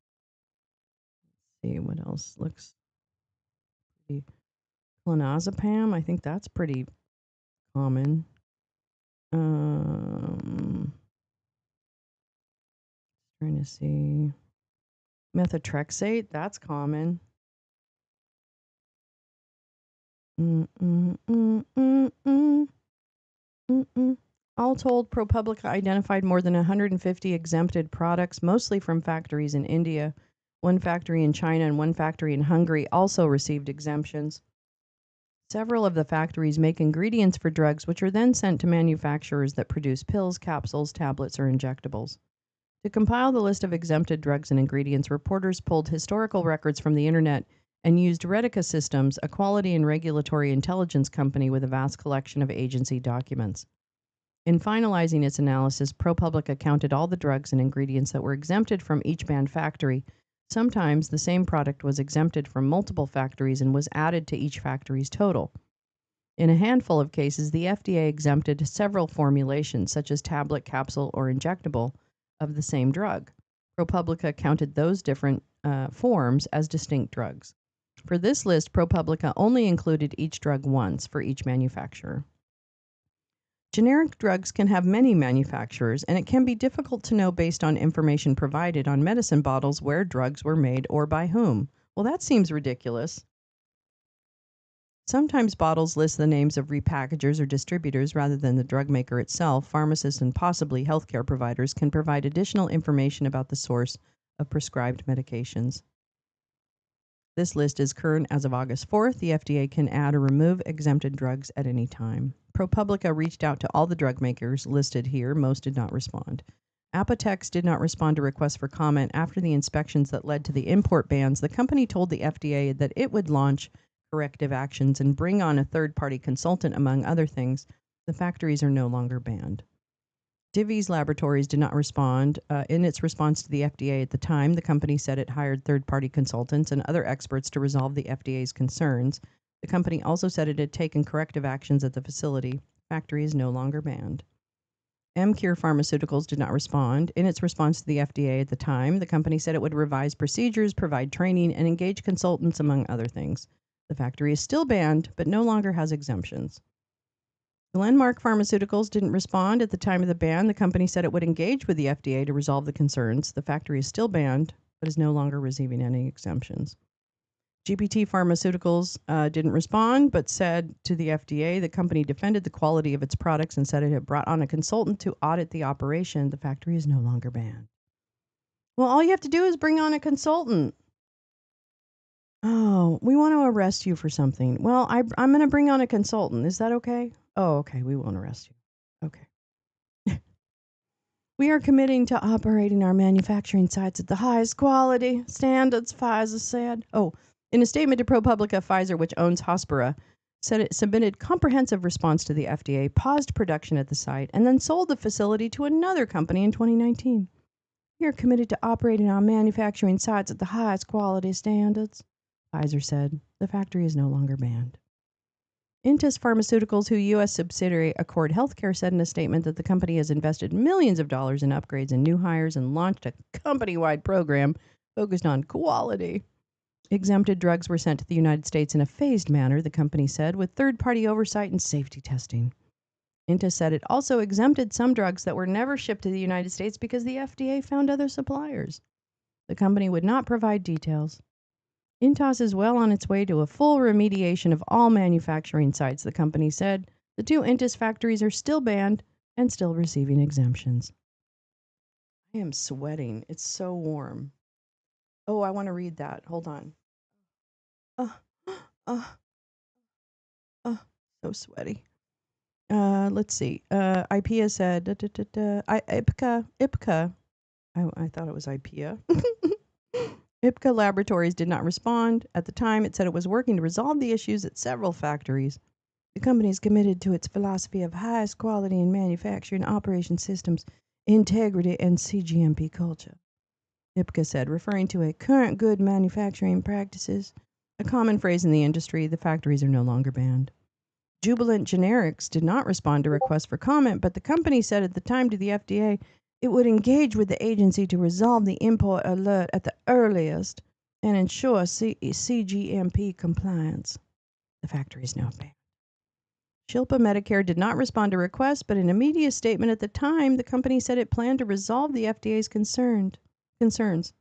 Let's see what else looks pretty. Clonazepam. I think that's pretty common. Trying to see. Methotrexate, that's common. All told, ProPublica identified more than 150 exempted products, mostly from factories in India. One factory in China and one factory in Hungary also received exemptions. Several of the factories make ingredients for drugs, which are then sent to manufacturers that produce pills, capsules, tablets, or injectables. To compile the list of exempted drugs and ingredients, reporters pulled historical records from the internet and used Redica Systems, a quality and regulatory intelligence company with a vast collection of agency documents. In finalizing its analysis, ProPublica counted all the drugs and ingredients that were exempted from each banned factory. Sometimes the same product was exempted from multiple factories and was added to each factory's total. In a handful of cases, the FDA exempted several formulations, such as tablet, capsule, or injectable, of the same drug. ProPublica counted those different forms as distinct drugs. For this list, ProPublica only included each drug once for each manufacturer. Generic drugs can have many manufacturers, and it can be difficult to know based on information provided on medicine bottles where drugs were made or by whom. Well, that seems ridiculous. Sometimes bottles list the names of repackagers or distributors rather than the drug maker itself. Pharmacists and possibly healthcare providers can provide additional information about the source of prescribed medications. This list is current as of August 4th. The FDA can add or remove exempted drugs at any time. ProPublica reached out to all the drug makers listed here. Most did not respond. Apotex did not respond to requests for comment after the inspections that led to the import bans. The company told the FDA that it would launch corrective actions and bring on a third-party consultant, among other things. The factories are no longer banned. Divi's Laboratories did not respond. In its response to the FDA at the time, the company said it hired third-party consultants and other experts to resolve the FDA's concerns. The company also said it had taken corrective actions at the facility. The factory is no longer banned. Cure Pharmaceuticals did not respond. In its response to the FDA at the time, the company said it would revise procedures, provide training, and engage consultants, among other things. The factory is still banned, but no longer has exemptions. Glenmark Pharmaceuticals didn't respond at the time of the ban. The company said it would engage with the FDA to resolve the concerns. The factory is still banned, but is no longer receiving any exemptions. GPT Pharmaceuticals didn't respond, but said to the FDA the company defended the quality of its products and said it had brought on a consultant to audit the operation. The factory is no longer banned. Well, all you have to do is bring on a consultant. Oh, we want to arrest you for something. Well, I'm going to bring on a consultant. Is that okay? Oh, okay. We won't arrest you. Okay. We are committing to operating our manufacturing sites at the highest quality standards, Pfizer said. Oh, in a statement to ProPublica, Pfizer, which owns Hospira, said it submitted comprehensive response to the FDA, paused production at the site, and then sold the facility to another company in 2019. We are committed to operating our manufacturing sites at the highest quality standards, Pfizer said. The factory is no longer banned. Intus Pharmaceuticals, whose U.S. subsidiary Accord Healthcare, said in a statement that the company has invested millions of dollars in upgrades and new hires and launched a company-wide program focused on quality. Exempted drugs were sent to the United States in a phased manner, the company said, with third-party oversight and safety testing. Intus said it also exempted some drugs that were never shipped to the United States because the FDA found other suppliers. The company would not provide details. Intas is well on its way to a full remediation of all manufacturing sites, the company said. The two Intas factories are still banned and still receiving exemptions. I am sweating. It's so warm. Oh, I want to read that. Hold on. Uh, uh, so sweaty. Let's see. IPEA said, IPCA. I thought it was IPEA. IPCA Laboratories did not respond. At the time, it said it was working to resolve the issues at several factories. The company is committed to its philosophy of highest quality in manufacturing operation systems, integrity, and CGMP culture, IPCA said, referring to a current good manufacturing practices, a common phrase in the industry. The factories are no longer banned. Jubilant Generics did not respond to requests for comment, but the company said at the time to the FDA it would engage with the agency to resolve the import alert at the earliest and ensure CGMP compliance. The factory is now banned. Shilpa Medicare did not respond to requests, but in a media statement at the time, the company said it planned to resolve the FDA's concerns.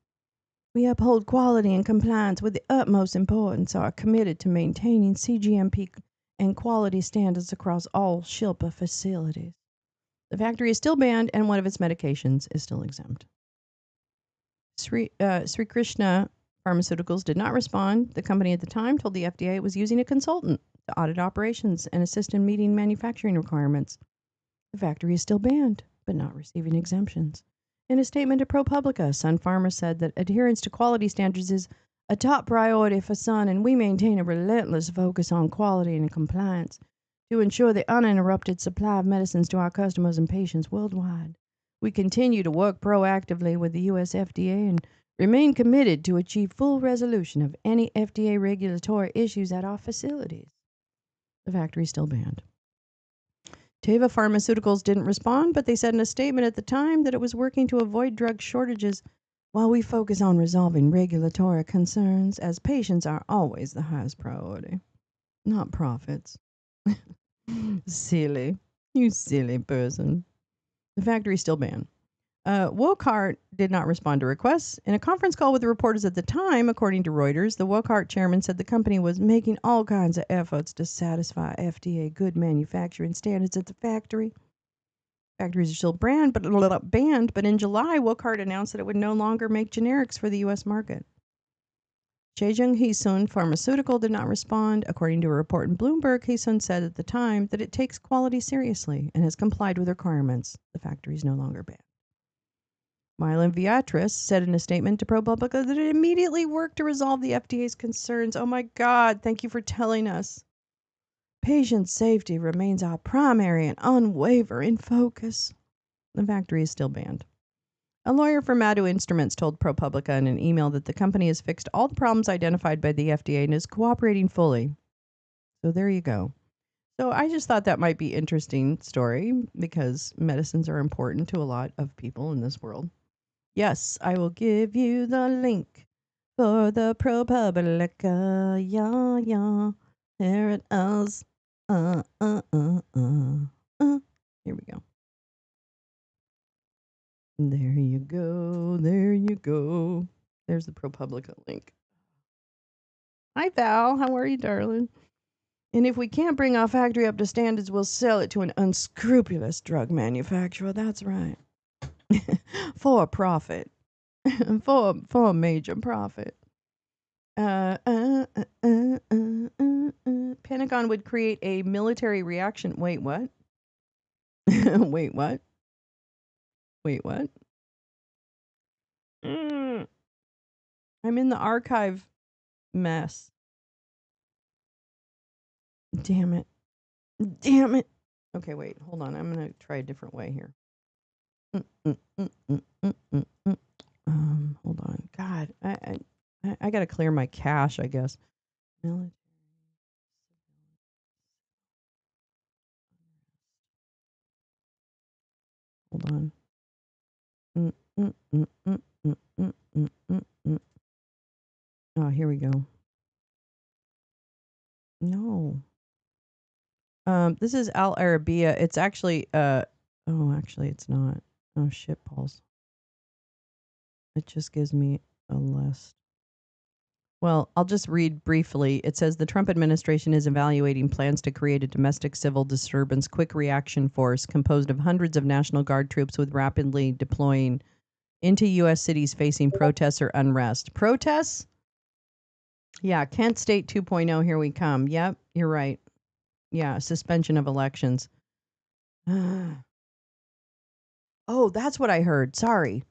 We uphold quality and compliance with the utmost importance, are committed to maintaining CGMP and quality standards across all Shilpa facilities. The factory is still banned, and one of its medications is still exempt. Sri Krishna Pharmaceuticals did not respond. The company at the time told the FDA it was using a consultant to audit operations and assist in meeting manufacturing requirements. The factory is still banned, but not receiving exemptions. In a statement to ProPublica, Sun Pharma said that adherence to quality standards is a top priority for Sun, and we maintain a relentless focus on quality and compliance to ensure the uninterrupted supply of medicines to our customers and patients worldwide. We continue to work proactively with the U.S. FDA and remain committed to achieve full resolution of any FDA regulatory issues at our facilities. The factory is still banned. Teva Pharmaceuticals didn't respond, but they said in a statement at the time that it was working to avoid drug shortages while we focus on resolving regulatory concerns, as patients are always the highest priority, not profits. Silly. You silly person. The factory is still banned. Wockhardt did not respond to requests. In a conference call with the reporters at the time, according to Reuters, the Wockhardt chairman said the company was making all kinds of efforts to satisfy FDA good manufacturing standards at the factory. Factories are still banned, but in July, Wockhardt announced that it would no longer make generics for the U.S. market. Daejeon Heesun Pharmaceutical did not respond. According to a report in Bloomberg, Heesun said at the time that it takes quality seriously and has complied with requirements. The factory is no longer banned. Mylan Viatris said in a statement to ProPublica that it immediately worked to resolve the FDA's concerns. Oh my God, thank you for telling us. Patient safety remains our primary and unwavering focus. The factory is still banned. A lawyer for Madu Instruments told ProPublica in an email that the company has fixed all the problems identified by the FDA and is cooperating fully. So there you go. So I just thought that might be interesting story because medicines are important to a lot of people in this world. Yes, I will give you the link for the ProPublica. Yeah, yeah. Here it is. Here we go. There you go. There you go. There's the ProPublica link. Hi, Val. How are you, darling? And if we can't bring our factory up to standards, we'll sell it to an unscrupulous drug manufacturer. That's right. For a profit. for a major profit. Pentagon would create a military reaction. Wait, what? Wait, what? Wait, what? I'm in the archive mess. Damn it. Damn it. Okay, wait. Hold on. I'm going to try a different way here. Hold on. God, I got to clear my cache, I guess. Military. Hold on. Oh, here we go. No. This is Al Arabiya. It's actually actually it's not. Oh shit balls. It just gives me a list. Well, I'll just read briefly. It says the Trump administration is evaluating plans to create a domestic civil disturbance quick reaction force composed of hundreds of National Guard troops with rapidly deploying into U.S. cities facing protests or unrest. Protests? Yeah, Kent State 2.0, here we come. Yep, you're right. Yeah, suspension of elections. Oh, that's what I heard. Sorry.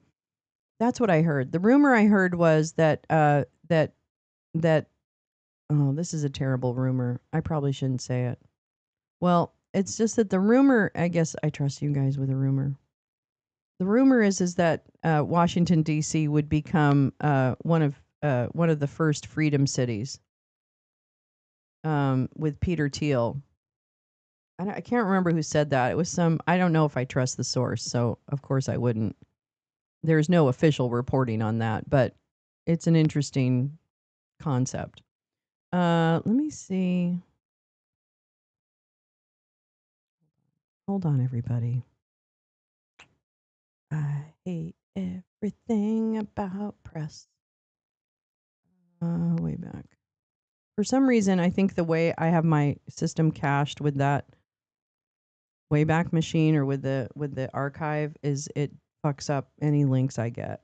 That's what I heard. The rumor I heard was that that oh, this is a terrible rumor. I probably shouldn't say it. Well, it's just that the rumor, I guess I trust you guys with a rumor. The rumor is that Washington D.C. would become one of the first freedom cities with Peter Thiel. I can't remember who said that. It was some. I don't know if I trust the source, so of course I wouldn't. There's no official reporting on that, but it's an interesting concept. Let me see. Hold on, everybody. I hate everything about press. Way back. For some reason, I think the way I have my system cached with that Wayback Machine or with the archive is it fucks up any links I get,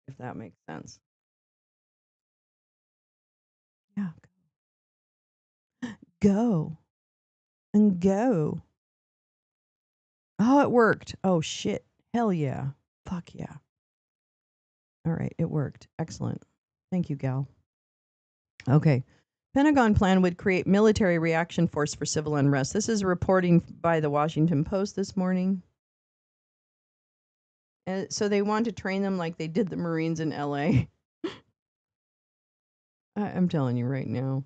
if that makes sense. Yeah. Go. And go. Oh, it worked. Oh shit. Hell yeah. Fuck yeah. All right, it worked. Excellent. Thank you, gal. Okay. Pentagon plan would create military reaction force for civil unrest. This is reporting by the Washington Post this morning. So they want to train them like they did the Marines in LA. I'm telling you right now.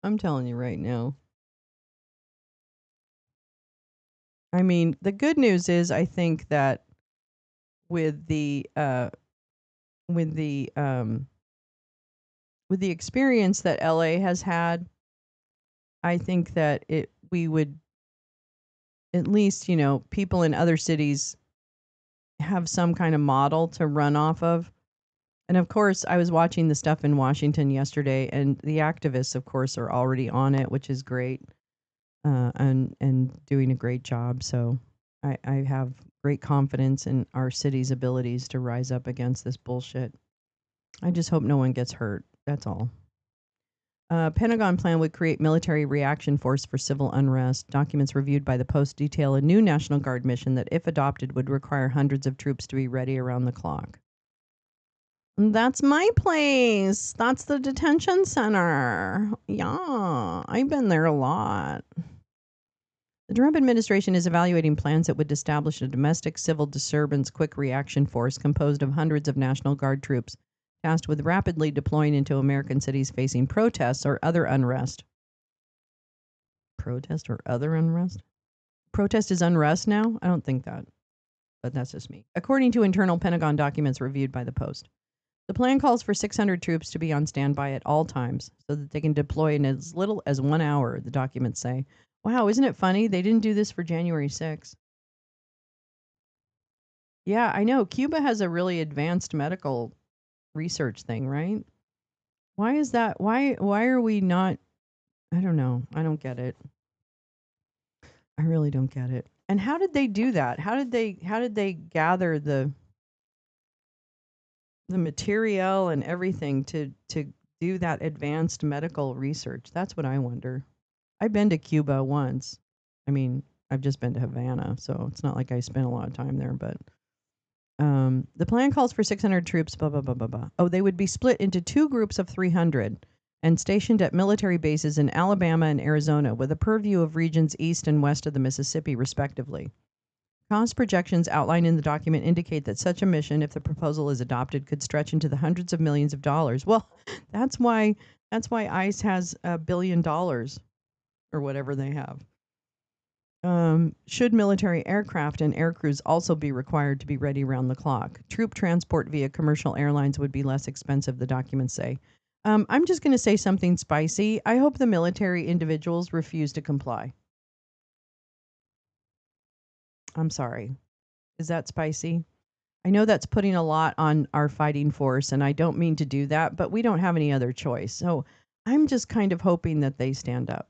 I'm telling you right now. I mean, the good news is I think that with the with the um with the experience that LA has had, I think that we would at least, people in other cities have some kind of model to run off of. And of course, I was watching the stuff in Washington yesterday, and the activists, of course, are already on it, which is great, and doing a great job. So I have great confidence in our city's abilities to rise up against this bullshit. I just hope no one gets hurt. That's all. Pentagon plan would create military reaction force for civil unrest. Documents reviewed by the Post detail a new National Guard mission that, if adopted, would require hundreds of troops to be ready around the clock. That's my place. That's the detention center. Yeah, I've been there a lot. The Trump administration is evaluating plans that would establish a domestic civil disturbance quick reaction force composed of hundreds of National Guard troops tasked with rapidly deploying into American cities facing protests or other unrest. Protest or other unrest? Protest is unrest now? I don't think that, but that's just me. According to internal Pentagon documents reviewed by the Post. The plan calls for 600 troops to be on standby at all times so that they can deploy in as little as 1 hour, the documents say. Wow, isn't it funny? They didn't do this for January 6th. Yeah, I know. Cuba has a really advanced medical research thing, right? Why is that? Why are we not? I don't know. I don't get it. I really don't get it. And how did they do that? How did they gather the material and everything to do that advanced medical research? That's what I wonder. I've been to Cuba once. I mean, I've just been to Havana, so it's not like I spent a lot of time there, but the plan calls for 600 troops, blah, blah, blah, blah, blah. Oh, they would be split into two groups of 300 and stationed at military bases in Alabama and Arizona with a purview of regions east and west of the Mississippi, respectively. Cost projections outlined in the document indicate that such a mission, if the proposal is adopted, could stretch into the hundreds of millions of dollars. Well, that's why ICE has $1 billion or whatever they have. Should military aircraft and air crews also be required to be ready round the clock? Troop transport via commercial airlines would be less expensive, the documents say. I'm just going to say something spicy. I hope the military individuals refuse to comply. I'm sorry. Is that spicy? I know that's putting a lot on our fighting force, and I don't mean to do that, but we don't have any other choice. So I'm just kind of hoping that they stand up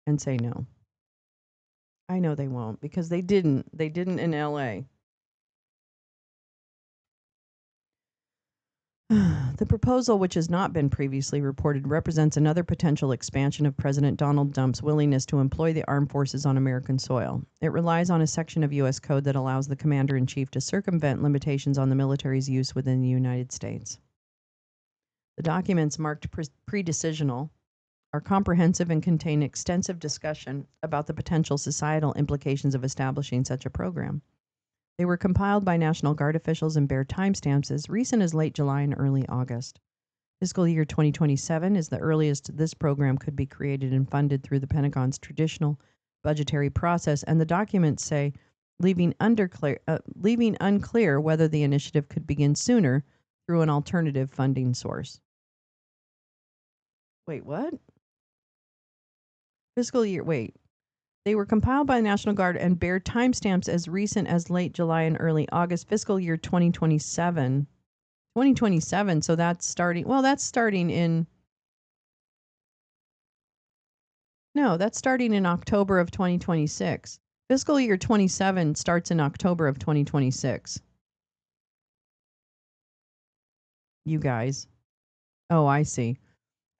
and say no. I know they won't because they didn't. They didn't in LA. The proposal, which has not been previously reported, represents another potential expansion of President Donald Trump's willingness to employ the armed forces on American soil. It relies on a section of U.S. code that allows the commander in chief to circumvent limitations on the military's use within the United States. The documents marked pre-decisional are comprehensive and contain extensive discussion about the potential societal implications of establishing such a program. They were compiled by National Guard officials and bear timestamps as recent as late July and early August. Fiscal year 2027 is the earliest this program could be created and funded through the Pentagon's traditional budgetary process, and the documents say, leaving unclear whether the initiative could begin sooner through an alternative funding source. Wait, what? Wait. They were compiled by the National Guard and bear timestamps as recent as late July and early August, fiscal year 2027. 2027, so that's starting in no, that's starting in October of 2026. Fiscal year 27 starts in October of 2026. You guys. Oh, I see.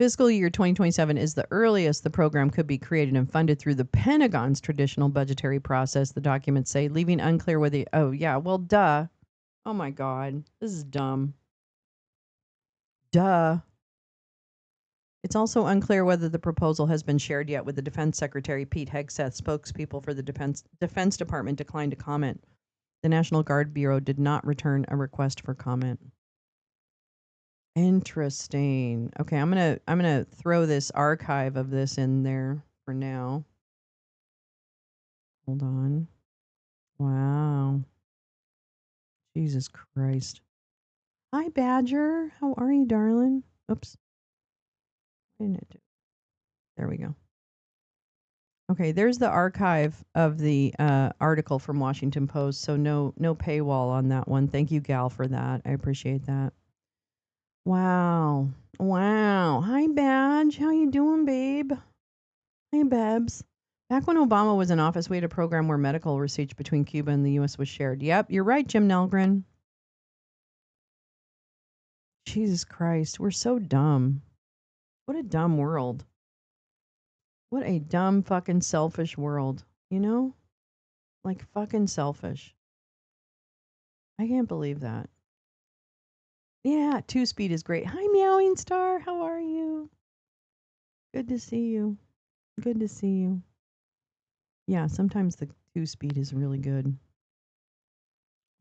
Fiscal year 2027 is the earliest the program could be created and funded through the Pentagon's traditional budgetary process, the documents say, leaving unclear whether. Oh, yeah, well, duh. Oh my God. This is dumb. Duh. It's also unclear whether the proposal has been shared yet with the Defense Secretary Pete Hegseth. Spokespeople for the Defense Department declined to comment. The National Guard Bureau did not return a request for comment. Interesting. Okay, I'm gonna throw this archive of this in there for now. Hold on. Wow. Jesus Christ. Hi, Badger. How are you, darling? Oops. There we go. Okay, there's the archive of the article from Washington Post. So no paywall on that one. Thank you, Gal, for that. I appreciate that. Wow. Wow. Hi, Badge. How you doing, babe? Hey, Babs. Back when Obama was in office, we had a program where medical receipts between Cuba and the U.S. was shared. Yep, you're right, Jim Nelgren. Jesus Christ, we're so dumb. What a dumb world. What a dumb, fucking selfish world. You know? Like, fucking selfish. I can't believe that. Yeah, two speed is great. Hi, Meowing Star. How are you? Good to see you. Good to see you. Yeah, sometimes the two speed is really good.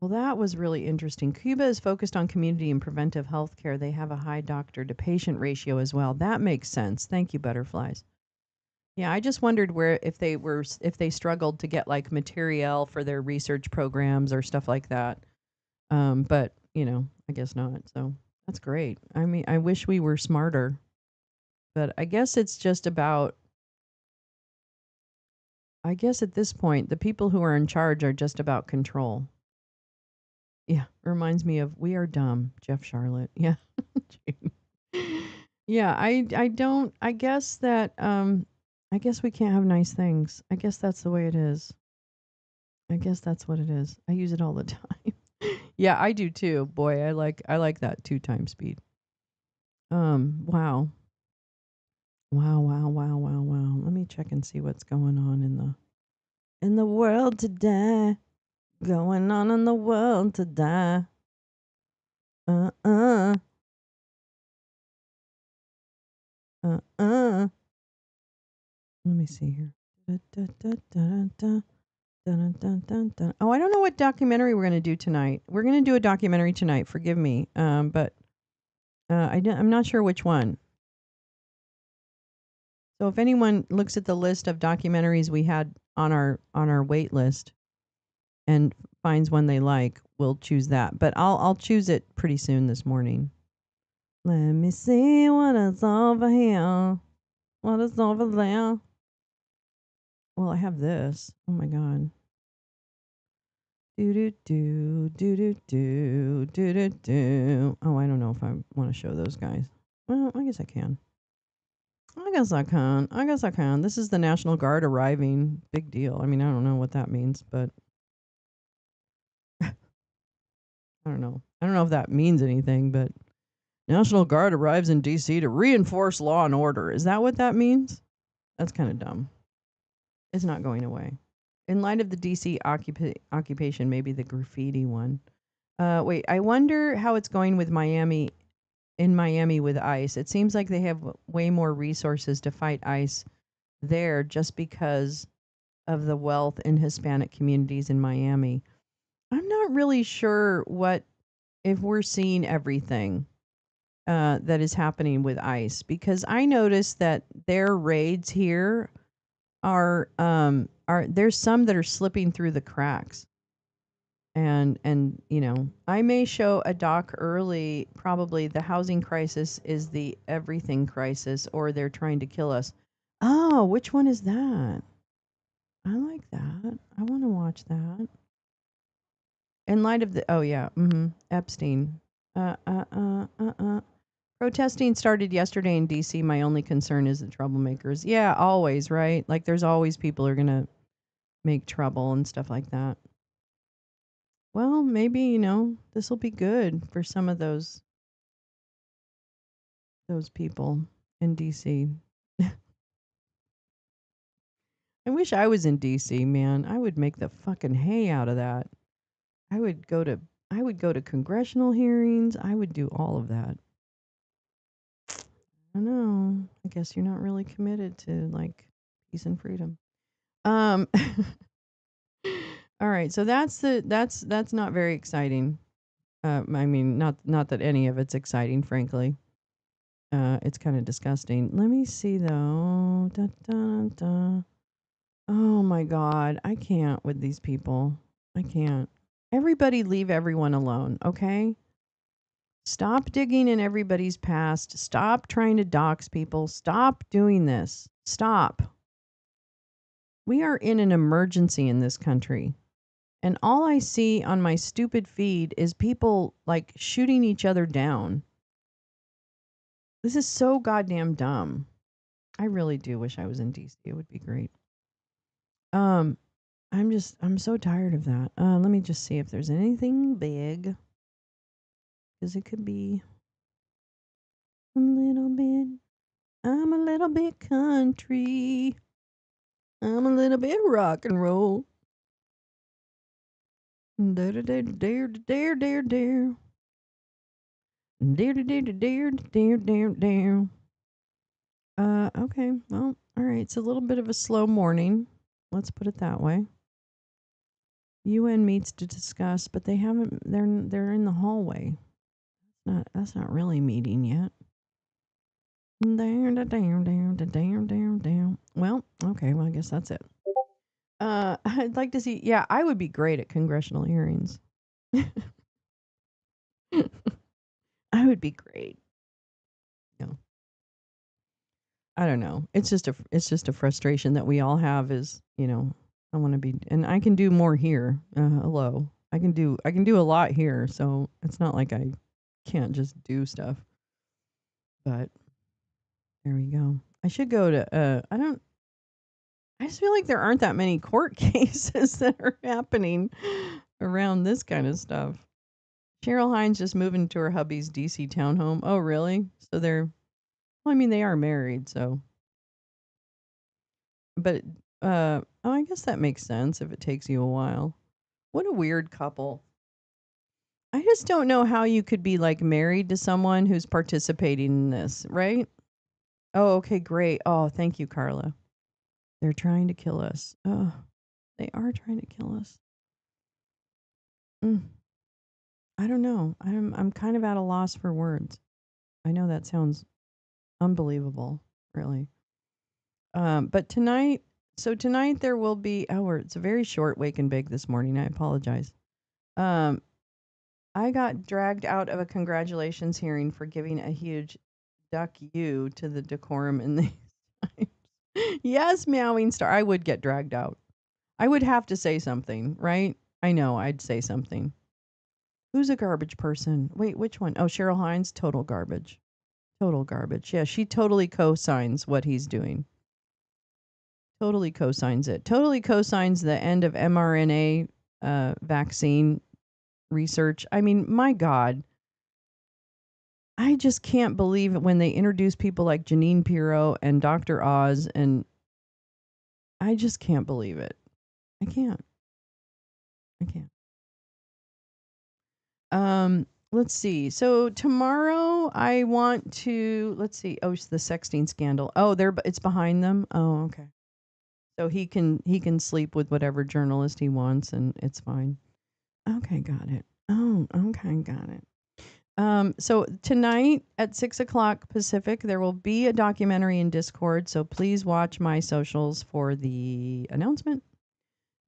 Well, that was really interesting. Cuba is focused on community and preventive health care. They have a high doctor to patient ratio as well. That makes sense. Thank you, butterflies. Yeah, I just wondered where if they struggled to get like material for their research programs or stuff like that. But I guess not. So that's great. I mean, I wish we were smarter, but I guess it's just about. I guess at this point, the people who are in charge are just about control. Yeah, reminds me of We Are Dumb, Jeff Charlotte. Yeah. Yeah, I don't I guess that I guess we can't have nice things. I guess that's the way it is. I guess that's what it is. I use it all the time. Yeah, I do too. Boy, I like that 2 times speed. Wow. Wow, wow, wow, wow, wow. Let me check and see what's going on in the world today. Going on in the world today. Uh-uh. Uh-uh. Let me see here. Da, da, da, da, da. Dun, dun, dun, dun. Oh, I don't know what documentary we're going to do tonight. We're going to do a documentary tonight. Forgive me, but I'm not sure which one. So if anyone looks at the list of documentaries we had on our wait list and finds one they like, we'll choose that. But I'll choose it pretty soon this morning. Let me see what is over here. What is over there? Well, I have this. Oh my god. Do do do do do do do do do. Oh, I don't know if I want to show those guys. Well, I guess I can. I guess I can. I guess I can. This is the National Guard arriving. Big deal. I mean, I don't know what that means, but I don't know. I don't know if that means anything, but National Guard arrives in D.C. to reinforce law and order. Is that what that means? That's kind of dumb. It's not going away. In light of the D.C. occupation, maybe the graffiti one. Wait, I wonder how it's going with Miami in Miami with ICE. It seems like they have way more resources to fight ICE there just because of the wealth in Hispanic communities in Miami. I'm not really sure what if we're seeing everything that is happening with ICE because I noticed that their raids here are there's some that are slipping through the cracks. And I may show a doc early. Probably the housing crisis is the everything crisis, or they're trying to kill us. Oh, which one is that? I like that. I want to watch that. In light of the oh yeah, Epstein. Uh uh uh uh uh. Protesting started yesterday in D.C. My only concern is the troublemakers. Yeah, always right. Like there's always people who are gonna make trouble and stuff like that. Well, maybe this will be good for some of those people in DC. I wish I was in DC, man. I would make the fucking hay out of that. I would go to I would go to congressional hearings. I would do all of that. I don't know. I guess you're not really committed to like peace and freedom. Um All right. So that's not very exciting. I mean, not that any of it's exciting, frankly. It's kind of disgusting. Let me see though. Da, da, da. Oh my God. I can't with these people. I can't. Everybody leave everyone alone, okay? Stop digging in everybody's past. Stop trying to dox people. Stop doing this. Stop. We are in an emergency in this country. And all I see on my stupid feed is people like shooting each other down. This is so goddamn dumb. I really do wish I was in DC. It would be great. Um, I'm so tired of that. Let me just see if there's anything big, because it could be a little bit. I'm a little bit country. I'm a little bit rock and roll. Dare dare dare dare dare dare dare dare dare dare dare dare. Okay. Well, all right. It's a little bit of a slow morning. Let's put it that way. UN meets to discuss, but they haven't. They're in the hallway. That's not really meeting yet. Well, okay. Well, I guess that's it. I'd like to see. Yeah, I would be great at congressional hearings. I would be great. No, I don't know. It's just a frustration that we all have. Is I want to be, and I can do more here. Hello, I can do a lot here. So it's not like I can't just do stuff. But there we go. I should go to I just feel like there aren't that many court cases that are happening around this kind of stuff. Cheryl Hines just moved into her hubby's DC townhome. Oh, really? So well, I mean, they are married, so. But, I guess that makes sense if it takes you a while. What a weird couple. I just don't know how you could be like married to someone who's participating in this, right? Oh, okay, great. Oh, thank you, Carla. They're trying to kill us. Oh, they are trying to kill us. Mm, I don't know. I'm kind of at a loss for words. I know that sounds unbelievable, really. But tonight there will be. It's a very short wake and bake this morning. I apologize. Um, I got dragged out of a congratulations hearing for giving a huge duck you to the decorum in these times. Yes, meowing star. I would get dragged out. I would have to say something, right? I know I'd say something. Who's a garbage person? Wait, which one? Oh, Cheryl Hines, total garbage. Total garbage. Yeah, she totally co-signs what he's doing. Totally co-signs it. Totally co-signs the end of mRNA vaccine research. I mean, my God. I just can't believe it when they introduce people like Janine Pirro and Dr. Oz, and I just can't believe it. I can't. I can't. Let's see. So tomorrow I want to let's see. Oh, it's the sexting scandal. Oh, it's behind them. Oh, okay. So he can sleep with whatever journalist he wants and it's fine. Okay, got it. Oh, okay, got it. So tonight at 6 o'clock Pacific, there will be a documentary in Discord. So please watch my socials for the announcement.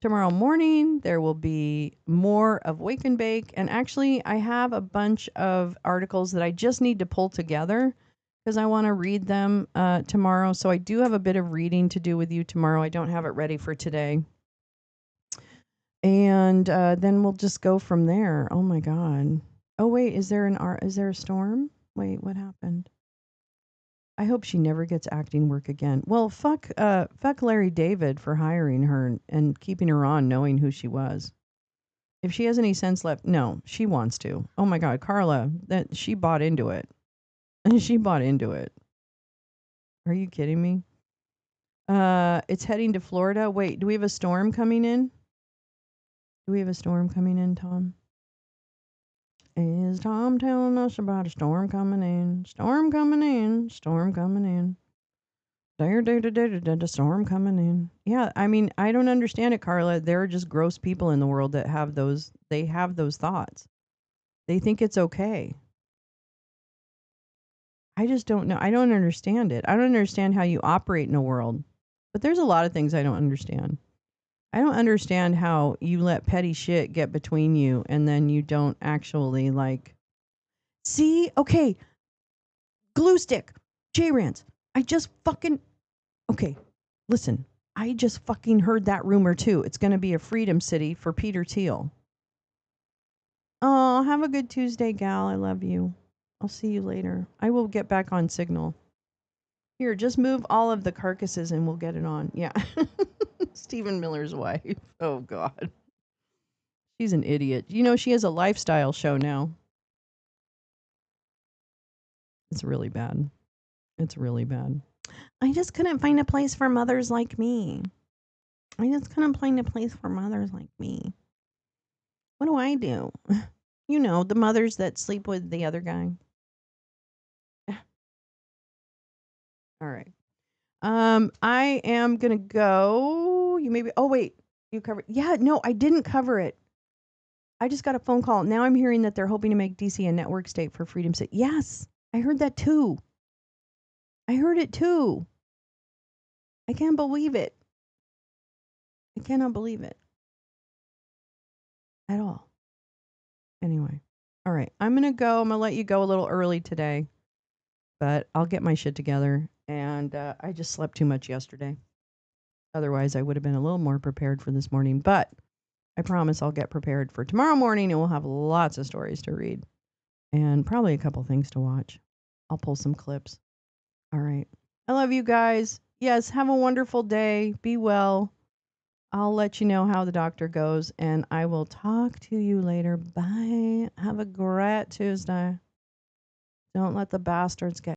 Tomorrow morning, there will be more of Wake and Bake. And actually, I have a bunch of articles that I just need to pull together because I want to read them tomorrow. So I do have a bit of reading to do with you tomorrow. I don't have it ready for today. And then we'll just go from there. Oh my God. Oh wait, is there a storm? Wait, what happened? I hope she never gets acting work again. Well, fuck Larry David for hiring her and keeping her on knowing who she was. If she has any sense left, no, she wants to. Oh my God, Carla, that she bought into it. She bought into it. Are you kidding me? It's heading to Florida. Wait, do we have a storm coming in? Do we have a storm coming in, Tom? Is Tom telling us about a storm coming in? Storm coming in. Storm coming in. The storm coming in. Yeah, I mean, I don't understand it, Carla. There are just gross people in the world that have those. They have those thoughts. They think it's okay. I just don't know. I don't understand it. I don't understand how you operate in a world. But there's a lot of things I don't understand. I don't understand how you let petty shit get between you and then you don't actually like see, okay, glue stick, J Rance. I just fucking okay. Listen, I just fucking heard that rumor too. It's gonna be a freedom city for Peter Thiel. Oh, have a good Tuesday, gal. I love you. I'll see you later. I will get back on Signal. Here, just move all of the carcasses and we'll get it on. Yeah. Stephen Miller's wife. Oh, God. She's an idiot. You know, she has a lifestyle show now. It's really bad. It's really bad. I just couldn't find a place for mothers like me. I just couldn't find a place for mothers like me. What do I do? You know, the mothers that sleep with the other guy. All right. I am gonna go. You maybe. Oh wait, you covered. Yeah, no, I didn't cover it. I just got a phone call. Now I'm hearing that they're hoping to make DC a network state for Freedom City. Yes, I heard that too. I heard it too. I can't believe it. I cannot believe it at all. Anyway, all right. I'm gonna go. I'm gonna let you go a little early today, but I'll get my shit together. And I just slept too much yesterday. Otherwise, I would have been a little more prepared for this morning. But I promise I'll get prepared for tomorrow morning and we'll have lots of stories to read and probably a couple things to watch. I'll pull some clips. All right. I love you guys. Yes, have a wonderful day. Be well. I'll let you know how the doctor goes, and I will talk to you later. Bye. Have a great Tuesday. Don't let the bastards get